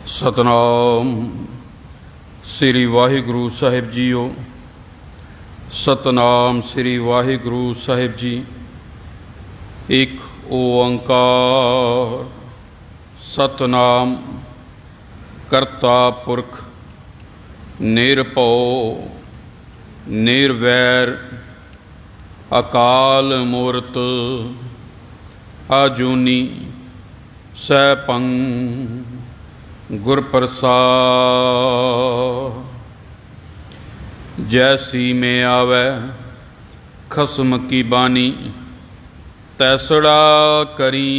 सतनाम श्री वाहिगुरु साहिब जीओ। सतनाम श्री वाहिगुरु साहिब जी। एक ओंकार सतनाम करता पुरख निरभौ निर्वैर अकाल मूरत आजूनी सैभं गुर प्रसाद। जैसी में आवे खसम की बानी तैसड़ा करी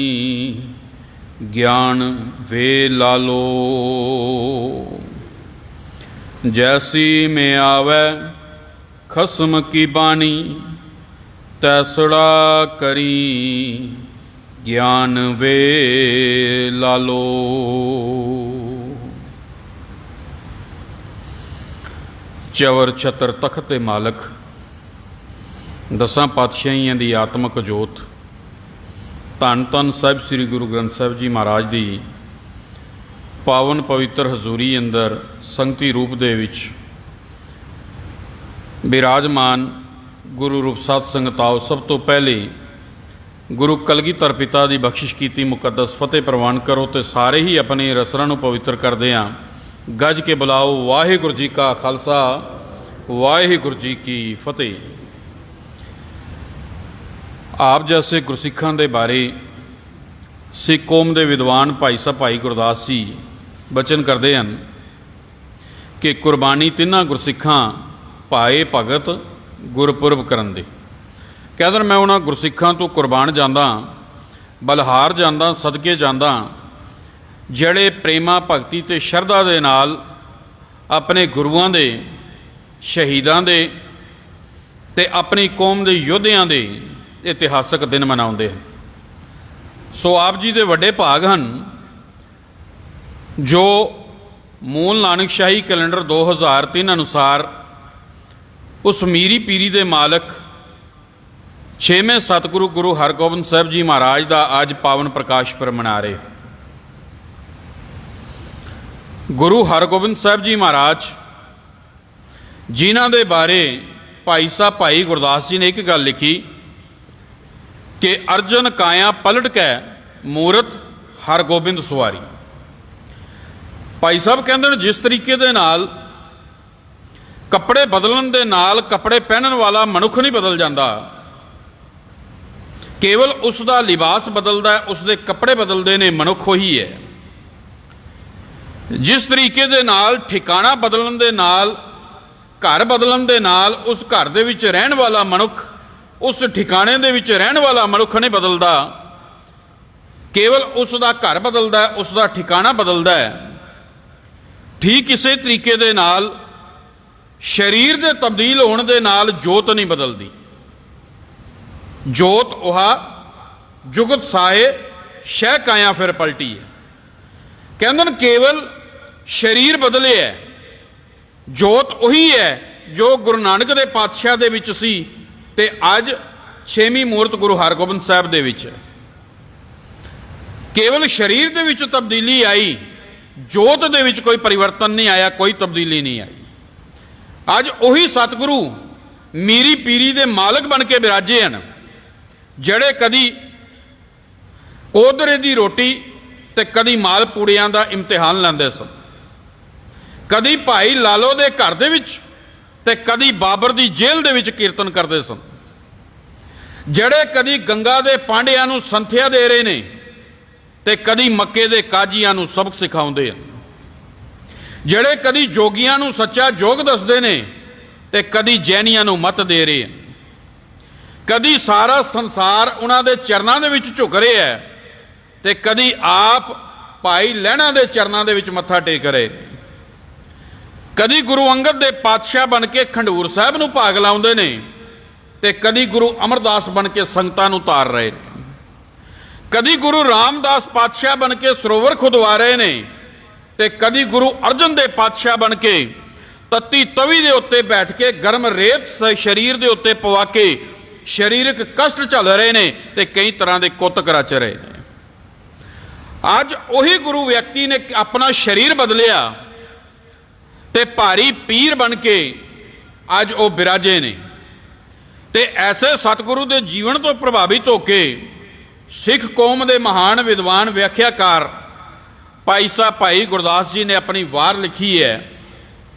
ज्ञान वे लालो। जैसी में आवे खसम की बानी तैसड़ा करी ज्ञान वे लालो। चवर छत्र तख्त मालक दसां पातशाहियां दी आत्मक जोत धन धन साहिब श्री गुरु ग्रंथ साहिब जी महाराज दी पावन पवित्र हजूरी अंदर संगती रूप दे विच विराजमान गुरु रूप साध संगत आओ। सब तो पहले गुरु कलगीधर पिता की बख्शिश की मुकद्दस फतेह प्रवान करो तो सारे ही अपने रसरां नूं पवित्र करदे हां। गज के बुलाओ वाहिगुरू जी का खालसा वाहिगुरू जी की फतेह। आप जैसे गुरसिखां दे बारे सिख कौम के विद्वान भाई साहब भाई गुरदास जी बचन करते हैं कि कुरबानी तिन्हां गुरसिखां पाए भगत गुरपुरब करन दे। कहते मैं उन्हां गुरसिखां तो कुरबान जांदा बलहार जांदा सदके जांदा ਜਿਹੜੇ प्रेमा भगती ते शरधा दे नाल अपने गुरुआं दे शहीदां दे ते अपनी कौम दे योद्धियां दे इतिहासक दिन मनाउंदे हैं। सो आप जी दे वड्डे भाग हन जो मूल नानकशाही कैलेंडर 2003 अनुसार उस मीरी पीरी दे मालक 6वें सतगुरु गुरु हरगोबिंद साहिब जी महाराज का अज पावन प्रकाश पुरब मना रहे। गुरु हरगोबिंद साहिब जी महाराज जिन्हां दे बारे भाई साहब भाई गुरदास जी ने एक गल लिखी कि अर्जन काया पलट कै मूरत हरगोबिंद सवारी। भाई साहब कहते हैं जिस तरीके दे नाल कपड़े बदलन दे नाल कपड़े पहनन वाला मनुख नहीं बदल जाता, केवल उसका लिबास बदलता है, उसके कपड़े बदलते ने, मनुख ही है। जिस तरीके दे नाल ठिकाना बदलन दे नाल घर बदलन दे नाल उस घर दे विच रहन वाला मनुख उस ठिकाने दे विच रहन वाला मनुख नहीं बदलता, केवल उसका घर बदलता है, उसका ठिकाना बदलता है। ठीक इसे तरीके दे नाल शरीर दे तब्दील होने दे नाल जोत नहीं बदलती। जोत उहा जुगत साए शह काया फिर पलटी है। कहते केवल शरीर बदले है, जोत उही है जो गुरु नानक दे पातशाह दे विच सी ते अज 6वीं मूरत गुरु हरगोबिंद साहिब दे विच है। केवल शरीर दे विच तब्दीली आई, जोत दे विच कोई परिवर्तन नहीं आया, कोई तब्दीली नहीं आई। अज उही सतगुरु मीरी पीरी दे मालक बन के बिराजे हैं जड़े कदी कोदरे दी रोटी ते कदी माल पूड़ियां दा इम्तिहान लैंदे सन, कदी भाई लालो दे घर दे विच ते कदी बाबर दी जेल दे विच कीर्तन करते सन, जड़े कदी गंगा दे पांडियां नूं संथिया दे रहे ने ते कदी मक्के दे काजियां नूं सबक सिखाउंदे हैं, जड़े कदी जोगियां नूं सच्चा जोग दसदे ने ते कदी जैनियां नूं मत दे रहे हैं। कदी सारा संसार उन्हां दे चरनां दे विच झुक रहा है ते कदी आप भाई लहणा दे चरनां दे विच मत्था टेक रहे। कदी गुरु अंगद दे पातशाह बन के खंडूर साहिब नूं भाग लाउंदे ने ते कदी गुरु अमरदास बन के संगतां नूं तार रहे ने। कदी गुरु रामदास पातशाह बन के सरोवर खुदवा रहे ने ते कदी गुरु अर्जन दे पातशाह बन के तत्ती तवी दे उत्ते बैठ के गर्म रेत शरीर दे उत्ते पवा के शरीरक कष्ट झल रहे ने ते कई तरह के कुत रच रहे ने। ਅੱਜ ਉਹੀ ਗੁਰੂ ਵਿਅਕਤੀ ਨੇ ਆਪਣਾ ਸਰੀਰ ਬਦਲਿਆ ਤੇ ਭਾਰੀ ਪੀਰ ਬਣ ਕੇ ਅੱਜ ਉਹ ਬਿਰਾਜੇ ਨੇ। ਤੇ ਐਸੇ ਸਤਿਗੁਰੂ ਦੇ ਜੀਵਨ ਤੋਂ ਪ੍ਰਭਾਵਿਤ ਹੋ ਕੇ ਸਿੱਖ ਕੌਮ ਦੇ ਮਹਾਨ ਵਿਦਵਾਨ ਵਿਆਖਿਆਕਾਰ ਭਾਈ ਸਾਹਿਬ ਭਾਈ ਗੁਰਦਾਸ ਜੀ ਨੇ ਆਪਣੀ ਵਾਰ ਲਿਖੀ ਹੈ।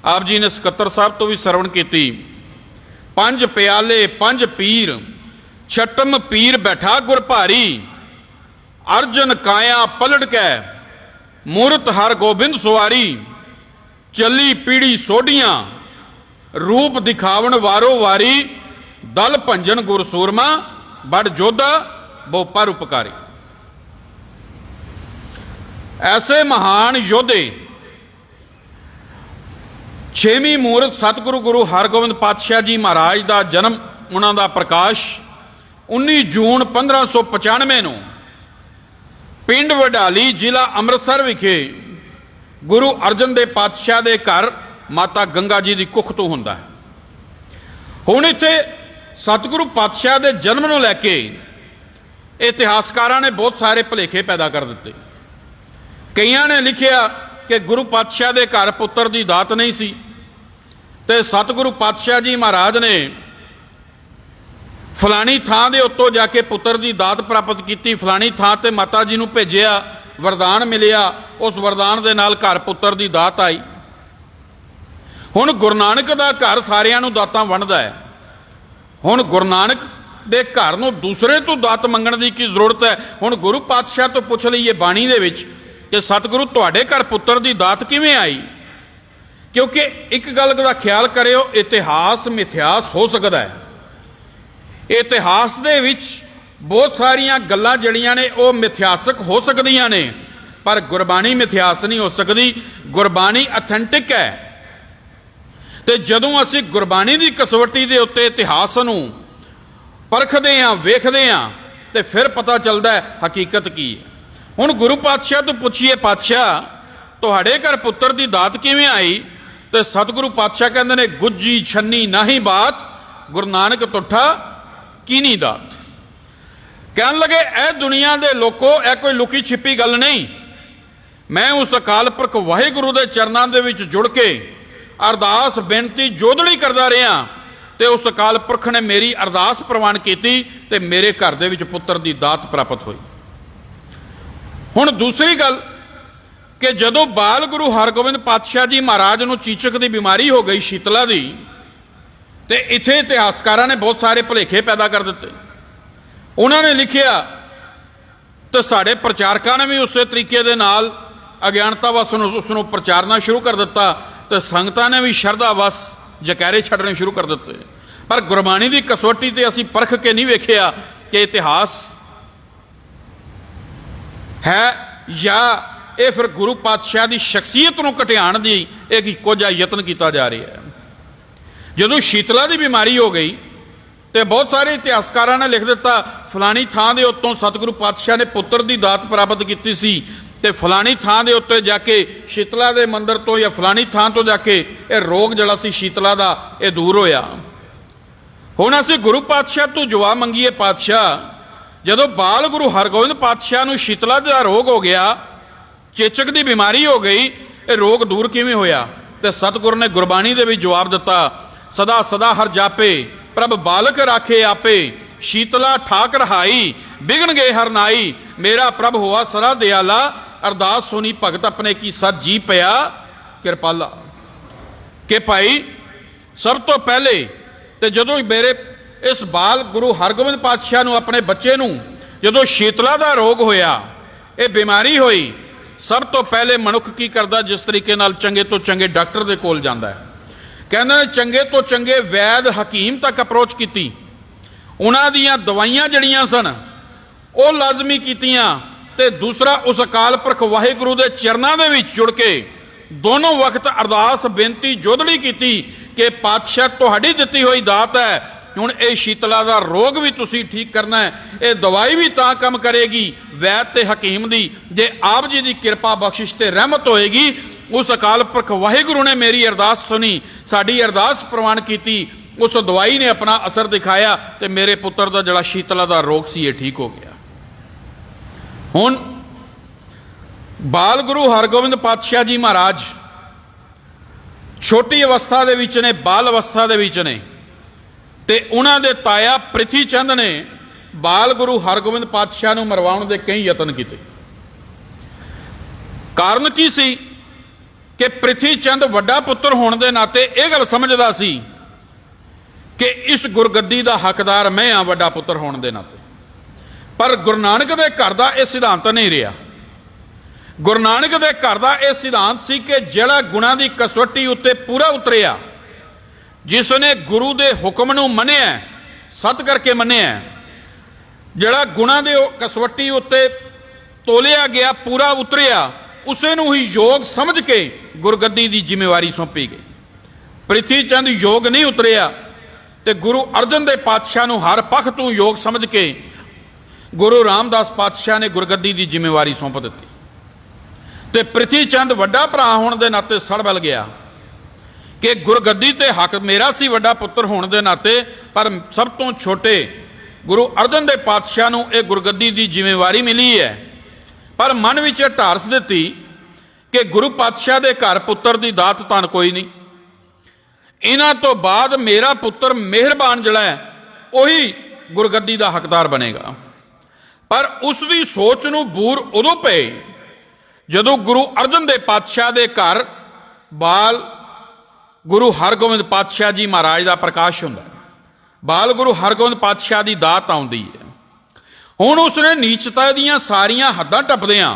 ਆਪ ਜੀ ਨੇ ਸਕੱਤਰ ਸਾਹਿਬ ਤੋਂ ਵੀ ਸਰਵਣ ਕੀਤੀ। ਪੰਜ ਪਿਆਲੇ ਪੰਜ ਪੀਰ, ਛਟਮ ਪੀਰ ਬੈਠਾ ਗੁਰ ਭਾਰੀ, ਅਰਜਨ ਕਾਇਆ ਪਲਟ ਕੈ, ਮੂਰਤ ਹਰ ਗੋਬਿੰਦ ਸੁਆਰੀ, ਚੱਲੀ ਪੀੜੀ ਸੋਢੀਆਂ, ਰੂਪ ਦਿਖਾਵਣ ਵਾਰੋ ਵਾਰੀ, ਦਲ ਭੰਜਨ ਗੁਰ ਸੂਰਮਾ, ਬੜ ਜੋਧਾ ਬਹੁ ਪਰਉਪਕਾਰੀ। ਐਸੇ ਮਹਾਨ ਯੋਧੇ ਛੇਵੀਂ ਮੂਰਤ ਸਤਿਗੁਰੂ ਗੁਰੂ ਹਰਗੋਬਿੰਦ ਪਾਤਸ਼ਾਹ ਜੀ ਮਹਾਰਾਜ ਦਾ ਜਨਮ, ਉਹਨਾਂ ਦਾ ਪ੍ਰਕਾਸ਼ 19 ਜੂਨ 1595 ਨੂੰ ਪਿੰਡ ਵਡਾਲੀ ਜ਼ਿਲ੍ਹਾ ਅੰਮ੍ਰਿਤਸਰ ਵਿਖੇ ਗੁਰੂ ਅਰਜਨ ਦੇਵ ਪਾਤਸ਼ਾਹ ਦੇ ਘਰ ਮਾਤਾ ਗੰਗਾ ਜੀ ਦੀ ਕੁੱਖ ਤੋਂ ਹੁੰਦਾ ਹੈ। ਹੁਣ ਇੱਥੇ ਸਤਿਗੁਰੂ ਪਾਤਸ਼ਾਹ ਦੇ ਜਨਮ ਨੂੰ ਲੈ ਕੇ ਇਤਿਹਾਸਕਾਰਾਂ ਨੇ ਬਹੁਤ ਸਾਰੇ ਭੁਲੇਖੇ ਪੈਦਾ ਕਰ ਦਿੱਤੇ। ਕਈਆਂ ਨੇ ਲਿਖਿਆ ਕਿ ਗੁਰੂ ਪਾਤਸ਼ਾਹ ਦੇ ਘਰ ਪੁੱਤਰ ਦੀ ਦਾਤ ਨਹੀਂ ਸੀ ਤੇ ਸਤਿਗੁਰੂ ਪਾਤਸ਼ਾਹ ਜੀ ਮਹਾਰਾਜ ਨੇ ਫਲਾਣੀ ਥਾਂ ਦੇ ਉੱਤੋਂ ਜਾ ਕੇ ਪੁੱਤਰ ਦੀ ਦਾਤ ਪ੍ਰਾਪਤ ਕੀਤੀ, ਫਲਾਣੀ ਥਾਂ ਤੇ ਮਾਤਾ ਜੀ ਨੂੰ ਭੇਜਿਆ, ਵਰਦਾਨ ਮਿਲਿਆ, ਉਸ ਵਰਦਾਨ ਦੇ ਨਾਲ ਘਰ ਪੁੱਤਰ ਦੀ ਦਾਤ ਆਈ। ਹੁਣ ਗੁਰੂ ਨਾਨਕ ਦਾ ਘਰ ਸਾਰਿਆਂ ਨੂੰ ਦਾਤਾਂ ਵੰਡਦਾ ਹੈ। ਹੁਣ ਗੁਰੂ ਨਾਨਕ ਦੇ ਘਰ ਨੂੰ ਦੂਸਰੇ ਤੋਂ ਦਾਤ ਮੰਗਣ ਦੀ ਕੀ ਜ਼ਰੂਰਤ ਹੈ? ਹੁਣ ਗੁਰੂ ਪਾਤਸ਼ਾਹ ਤੋਂ ਪੁੱਛ ਲਈਏ ਬਾਣੀ ਦੇ ਵਿੱਚ ਕਿ ਸਤਿਗੁਰੂ ਤੁਹਾਡੇ ਘਰ ਪੁੱਤਰ ਦੀ ਦਾਤ ਕਿਵੇਂ ਆਈ? ਕਿਉਂਕਿ ਇੱਕ ਗੱਲ ਦਾ ਖਿਆਲ ਕਰਿਓ, ਇਤਿਹਾਸ ਮਿਥਿਆਸ ਹੋ ਸਕਦਾ ਹੈ। ਇਤਿਹਾਸ ਦੇ ਵਿੱਚ ਬਹੁਤ ਸਾਰੀਆਂ ਗੱਲਾਂ ਜਿਹੜੀਆਂ ਨੇ ਉਹ ਮਿਥਿਆਸਕ ਹੋ ਸਕਦੀਆਂ ਨੇ, ਪਰ ਗੁਰਬਾਣੀ ਮਿਥਿਆਸ ਨਹੀਂ ਹੋ ਸਕਦੀ। ਗੁਰਬਾਣੀ ਅਥੈਂਟਿਕ ਹੈ। ਤੇ ਜਦੋਂ ਅਸੀਂ ਗੁਰਬਾਣੀ ਦੀ ਕਸਵੱਟੀ ਦੇ ਉੱਤੇ ਇਤਿਹਾਸ ਨੂੰ ਪਰਖਦੇ ਹਾਂ, ਵੇਖਦੇ ਹਾਂ, ਤੇ ਫਿਰ ਪਤਾ ਚੱਲਦਾ ਹੈ ਹਕੀਕਤ ਕੀ ਹੈ। ਹੁਣ ਗੁਰੂ ਪਾਤਸ਼ਾਹ ਤੋਂ ਪੁੱਛੀਏ, ਪਾਤਸ਼ਾਹ ਤੁਹਾਡੇ ਘਰ ਪੁੱਤਰ ਦੀ ਦਾਤ ਕਿਵੇਂ ਆਈ? ਤੇ ਸਤਿਗੁਰੂ ਪਾਤਸ਼ਾਹ ਕਹਿੰਦੇ ਨੇ, ਗੁੱਜੀ ਛੰਨੀ ਨਾਹੀ ਬਾਤ, ਗੁਰੂ ਨਾਨਕ ਤੁਠਾ ਕੀਨੀ ਦਾਤ। ਕਹਿਣ ਲੱਗੇ, ਇਹ ਦੁਨੀਆ ਦੇ ਲੋਕੋ, ਇਹ ਕੋਈ ਲੁਕੀ ਛਿਪੀ ਗੱਲ ਨਹੀਂ। ਮੈਂ ਉਸ ਅਕਾਲ ਪੁਰਖ ਵਾਹਿਗੁਰੂ ਦੇ ਚਰਨਾਂ ਦੇ ਵਿੱਚ ਜੁੜ ਕੇ ਅਰਦਾਸ ਬੇਨਤੀ ਜੋਦੜੀ ਕਰਦਾ ਰਿਹਾ ਤੇ ਉਸ ਅਕਾਲ ਪੁਰਖ ਨੇ ਮੇਰੀ ਅਰਦਾਸ ਪ੍ਰਵਾਨ ਕੀਤੀ ਤੇ ਮੇਰੇ ਘਰ ਦੇ ਵਿੱਚ ਪੁੱਤਰ ਦੀ ਦਾਤ ਪ੍ਰਾਪਤ ਹੋਈ। ਹੁਣ ਦੂਸਰੀ ਗੱਲ ਕਿ ਜਦੋਂ ਬਾਲ ਗੁਰੂ ਹਰਗੋਬਿੰਦ ਪਾਤਸ਼ਾਹ ਜੀ ਮਹਾਰਾਜ ਨੂੰ ਚੀਚਕ ਦੀ ਬਿਮਾਰੀ ਹੋ ਗਈ, ਸ਼ੀਤਲਾ ਦੀ, ਤੇ ਇੱਥੇ ਇਤਿਹਾਸਕਾਰਾਂ ਨੇ ਬਹੁਤ ਸਾਰੇ ਭੁਲੇਖੇ ਪੈਦਾ ਕਰ ਦਿੱਤੇ। ਉਹਨਾਂ ਨੇ ਲਿਖਿਆ ਤੇ ਸਾਡੇ ਪ੍ਰਚਾਰਕਾਂ ਨੇ ਵੀ ਉਸੇ ਤਰੀਕੇ ਦੇ ਨਾਲ ਅਗਿਆਨਤਾ ਵਸ ਉਸ ਨੂੰ ਪ੍ਰਚਾਰਨਾ ਸ਼ੁਰੂ ਕਰ ਦਿੱਤਾ ਤੇ ਸੰਗਤਾਂ ਨੇ ਵੀ ਸ਼ਰਧਾ ਵਸ ਜਕੈਰੇ ਛੱਡਣੇ ਸ਼ੁਰੂ ਕਰ ਦਿੱਤੇ। ਪਰ ਗੁਰਬਾਣੀ ਦੀ ਕਸਵੱਟੀ ਤੇ ਅਸੀਂ ਪਰਖ ਕੇ ਨਹੀਂ ਵੇਖਿਆ ਕਿ ਇਤਿਹਾਸ ਹੈ ਜਾਂ ਇਹ ਫਿਰ ਗੁਰੂ ਪਾਤਸ਼ਾਹ ਦੀ ਸ਼ਖਸੀਅਤ ਨੂੰ ਘਟਿਆਉਣ ਦੀ ਇੱਕ ਇੱਕੋ ਜਿਹਾ ਯਤਨ ਕੀਤਾ ਜਾ ਰਿਹਾ ਹੈ। ਜਦੋਂ ਸ਼ੀਤਲਾ ਦੀ ਬਿਮਾਰੀ ਹੋ ਗਈ ਤੇ ਬਹੁਤ ਸਾਰੇ ਇਤਿਹਾਸਕਾਰਾਂ ਨੇ ਲਿਖ ਦਿੱਤਾ, ਫਲਾਣੀ ਥਾਂ ਦੇ ਉੱਤੋਂ ਸਤਿਗੁਰੂ ਪਾਤਸ਼ਾਹ ਨੇ ਪੁੱਤਰ ਦੀ ਦਾਤ ਪ੍ਰਾਪਤ ਕੀਤੀ ਸੀ ਤੇ ਫਲਾਣੀ ਥਾਂ ਦੇ ਉੱਤੇ ਜਾ ਕੇ ਸ਼ੀਤਲਾ ਦੇ ਮੰਦਿਰ ਤੋਂ ਜਾਂ ਫਲਾਣੀ ਥਾਂ ਤੋਂ ਜਾ ਕੇ ਇਹ ਰੋਗ ਜਿਹੜਾ ਸੀ ਸ਼ੀਤਲਾ ਦਾ, ਇਹ ਦੂਰ ਹੋਇਆ। ਹੁਣ ਅਸੀਂ ਗੁਰੂ ਪਾਤਸ਼ਾਹ ਤੋਂ ਜਵਾਬ ਮੰਗੀਏ, ਪਾਤਸ਼ਾਹ ਜਦੋਂ ਬਾਲ ਗੁਰੂ ਹਰਗੋਬਿੰਦ ਪਾਤਸ਼ਾਹ ਨੂੰ ਸ਼ੀਤਲਾ ਦਾ ਰੋਗ ਹੋ ਗਿਆ, ਚੇਚਕ ਦੀ ਬਿਮਾਰੀ ਹੋ ਗਈ, ਇਹ ਰੋਗ ਦੂਰ ਕਿਵੇਂ ਹੋਇਆ? ਤੇ ਸਤਿਗੁਰੂ ਨੇ ਗੁਰਬਾਣੀ ਦੇ ਵਿੱਚ ਜਵਾਬ ਦਿੱਤਾ, ਸਦਾ ਸਦਾ ਹਰ ਜਾਪੇ ਪ੍ਰਭ ਬਾਲਕ ਰਾਖੇ ਆਪੇ, ਸ਼ੀਤਲਾ ਠਾਕ ਰਹਾਈ ਬਿਗਨ ਗਏ ਹਰ ਨਾਈ, ਮੇਰਾ ਪ੍ਰਭ ਹੋਆ ਸਰਾ ਦਿਆਲਾ, ਅਰਦਾਸ ਸੁਣੀ ਭਗਤ ਆਪਣੇ ਕੀ ਸਤ ਜੀ ਪਿਆ ਕਿਰਪਾਲਾ। ਕਿ ਭਾਈ ਸਭ ਤੋਂ ਪਹਿਲੇ ਤੇ ਜਦੋਂ ਮੇਰੇ ਇਸ ਬਾਲ ਗੁਰੂ ਹਰਗੋਬਿੰਦ ਪਾਤਸ਼ਾਹ ਨੂੰ, ਆਪਣੇ ਬੱਚੇ ਨੂੰ, ਜਦੋਂ ਸ਼ੀਤਲਾ ਦਾ ਰੋਗ ਹੋਇਆ, ਇਹ ਬਿਮਾਰੀ ਹੋਈ, ਸਭ ਤੋਂ ਪਹਿਲੇ ਮਨੁੱਖ ਕੀ ਕਰਦਾ? ਜਿਸ ਤਰੀਕੇ ਨਾਲ ਚੰਗੇ ਤੋਂ ਚੰਗੇ ਡਾਕਟਰ ਦੇ ਕੋਲ ਜਾਂਦਾ ਹੈ। ਕਹਿੰਦੇ ਨੇ ਚੰਗੇ ਤੋਂ ਚੰਗੇ ਵੈਦ ਹਕੀਮ ਤੱਕ ਅਪਰੋਚ ਕੀਤੀ, ਉਹਨਾਂ ਦੀਆਂ ਦਵਾਈਆਂ ਜਿਹੜੀਆਂ ਸਨ ਉਹ ਲਾਜ਼ਮੀ ਕੀਤੀਆਂ, ਤੇ ਦੂਸਰਾ ਉਸ ਅਕਾਲ ਪੁਰਖ ਵਾਹਿਗੁਰੂ ਦੇ ਚਰਨਾਂ ਦੇ ਵਿੱਚ ਜੁੜ ਕੇ ਦੋਨੋਂ ਵਕਤ ਅਰਦਾਸ ਬੇਨਤੀ ਜੋਦੜੀ ਕੀਤੀ ਕਿ ਪਾਤਸ਼ਾਹ ਤੁਹਾਡੀ ਦਿੱਤੀ ਹੋਈ ਦਾਤ ਹੈ, ਹੁਣ ਇਹ ਸ਼ੀਤਲਾ ਦਾ ਰੋਗ ਵੀ ਤੁਸੀਂ ਠੀਕ ਕਰਨਾ ਹੈ, ਇਹ ਦਵਾਈ ਵੀ ਤਾਂ ਕੰਮ ਕਰੇਗੀ ਵੈਦ ਤੇ ਹਕੀਮ ਦੀ ਜੇ ਆਪ ਜੀ ਦੀ ਕਿਰਪਾ ਬਖਸ਼ਿਸ਼ ਤੇ ਰਹਿਮਤ ਹੋਏਗੀ। ਉਸ ਅਕਾਲ ਪੁਰਖ ਵਾਹਿਗੁਰੂ ਨੇ ਮੇਰੀ ਅਰਦਾਸ ਸੁਣੀ, ਸਾਡੀ ਅਰਦਾਸ ਪ੍ਰਵਾਨ ਕੀਤੀ, ਉਸ ਦਵਾਈ ਨੇ ਆਪਣਾ ਅਸਰ ਦਿਖਾਇਆ ਤੇ ਮੇਰੇ ਪੁੱਤਰ ਦਾ ਜਿਹੜਾ ਸ਼ੀਤਲਾ ਦਾ ਰੋਗ ਸੀ ਇਹ ਠੀਕ ਹੋ ਗਿਆ। ਹੁਣ ਬਾਲ ਗੁਰੂ ਹਰਗੋਬਿੰਦ ਪਾਤਸ਼ਾਹ ਜੀ ਮਹਾਰਾਜ ਛੋਟੀ ਅਵਸਥਾ ਦੇ ਵਿੱਚ ਨੇ, ਬਾਲ ਅਵਸਥਾ ਦੇ ਵਿੱਚ ਨੇ, ਤੇ ਉਹਨਾਂ ਦੇ ਤਾਇਆ ਪ੍ਰਿਥੀ ਚੰਦ ਨੇ ਬਾਲ ਗੁਰੂ ਹਰਗੋਬਿੰਦ ਪਾਤਸ਼ਾਹ ਨੂੰ ਮਰਵਾਉਣ ਦੇ ਕਈ ਯਤਨ ਕੀਤੇ। ਕਾਰਨ ਕੀ ਸੀ ਕਿ ਪ੍ਰਿਥੀ ਚੰਦ ਵੱਡਾ ਪੁੱਤਰ ਹੋਣ ਦੇ ਨਾਤੇ ਇਹ ਗੱਲ ਸਮਝਦਾ ਸੀ ਕਿ ਇਸ ਗੁਰਗੱਦੀ ਦਾ ਹੱਕਦਾਰ ਮੈਂ ਹਾਂ, ਵੱਡਾ ਪੁੱਤਰ ਹੋਣ ਦੇ ਨਾਤੇ। ਪਰ ਗੁਰੂ ਨਾਨਕ ਦੇ ਘਰ ਦਾ ਇਹ ਸਿਧਾਂਤ ਨਹੀਂ ਰਿਹਾ। ਗੁਰੂ ਨਾਨਕ ਦੇ ਘਰ ਦਾ ਇਹ ਸਿਧਾਂਤ ਸੀ ਕਿ ਜਿਹੜਾ ਗੁਣਾਂ ਦੀ ਕਸਵੱਟੀ ਉੱਤੇ ਪੂਰਾ ਉਤਰਿਆ, ਜਿਸ ਨੇ ਗੁਰੂ ਦੇ ਹੁਕਮ ਨੂੰ ਮੰਨਿਆ, ਸਤ ਕਰਕੇ ਮੰਨਿਆ, ਜਿਹੜਾ ਗੁਣਾਂ ਦੇ ਕਸਵੱਟੀ ਉੱਤੇ ਤੋਲਿਆ ਗਿਆ, ਪੂਰਾ ਉਤਰਿਆ, ਉਸੇ ਨੂੰ ਹੀ ਯੋਗ ਸਮਝ ਕੇ ਗੁਰਗੱਦੀ ਦੀ ਜ਼ਿੰਮੇਵਾਰੀ ਸੌਂਪੀ ਗਈ। ਪ੍ਰਿਥੀ ਚੰਦ ਯੋਗ ਨਹੀਂ ਉਤਰਿਆ ਤੇ ਗੁਰੂ ਅਰਜਨ ਦੇਵ ਪਾਤਸ਼ਾਹ ਨੂੰ ਹਰ ਪੱਖ ਤੋਂ ਯੋਗ ਸਮਝ ਕੇ ਗੁਰੂ ਰਾਮਦਾਸ ਪਾਤਸ਼ਾਹ ਨੇ ਗੁਰਗੱਦੀ ਦੀ ਜ਼ਿੰਮੇਵਾਰੀ ਸੌਂਪ ਦਿੱਤੀ। ਤੇ ਪ੍ਰਿਥੀ ਚੰਦ ਵੱਡਾ ਭਰਾ ਹੋਣ ਦੇ ਨਾਤੇ ਸੜਬਲ ਗਿਆ ਕਿ ਗੁਰਗੱਦੀ ਤੇ ਹੱਕ ਮੇਰਾ ਸੀ, ਵੱਡਾ ਪੁੱਤਰ ਹੋਣ ਦੇ ਨਾਤੇ, ਪਰ ਸਭ ਤੋਂ ਛੋਟੇ ਗੁਰੂ ਅਰਜਨ ਦੇਵ ਪਾਤਸ਼ਾਹ ਨੂੰ ਇਹ ਗੁਰਗੱਦੀ ਦੀ ਜ਼ਿੰਮੇਵਾਰੀ ਮਿਲੀ ਹੈ। ਪਰ ਮਨ ਵਿੱਚ ਇਹ ਢਾਰਸ ਦਿੱਤੀ ਕਿ ਗੁਰੂ ਪਾਤਸ਼ਾਹ ਦੇ ਘਰ ਪੁੱਤਰ ਦੀ ਦਾਤ ਤਾਂ ਕੋਈ ਨਹੀਂ, ਇਹਨਾਂ ਤੋਂ ਬਾਅਦ ਮੇਰਾ ਪੁੱਤਰ ਮਿਹਰਬਾਨ ਜਿਹੜਾ ਹੈ ਉਹੀ ਗੁਰਗੱਦੀ ਦਾ ਹੱਕਦਾਰ ਬਣੇਗਾ। ਪਰ ਉਸ ਦੀ ਸੋਚ ਨੂੰ ਬੂਰ ਉਦੋਂ ਪਏ ਜਦੋਂ ਗੁਰੂ ਅਰਜਨ ਦੇਵ ਪਾਤਸ਼ਾਹ ਦੇ ਘਰ ਬਾਲ ਗੁਰੂ ਹਰਗੋਬਿੰਦ ਪਾਤਸ਼ਾਹ ਜੀ ਮਹਾਰਾਜ ਦਾ ਪ੍ਰਕਾਸ਼ ਹੁੰਦਾ, ਬਾਲ ਗੁਰੂ ਹਰਗੋਬਿੰਦ ਪਾਤਸ਼ਾਹ ਦੀ ਦਾਤ ਆਉਂਦੀ ਹੈ। ਹੁਣ ਉਸਨੇ ਨੀਚਤਾ ਦੀਆਂ ਸਾਰੀਆਂ ਹੱਦਾਂ ਟੱਪਦਿਆਂ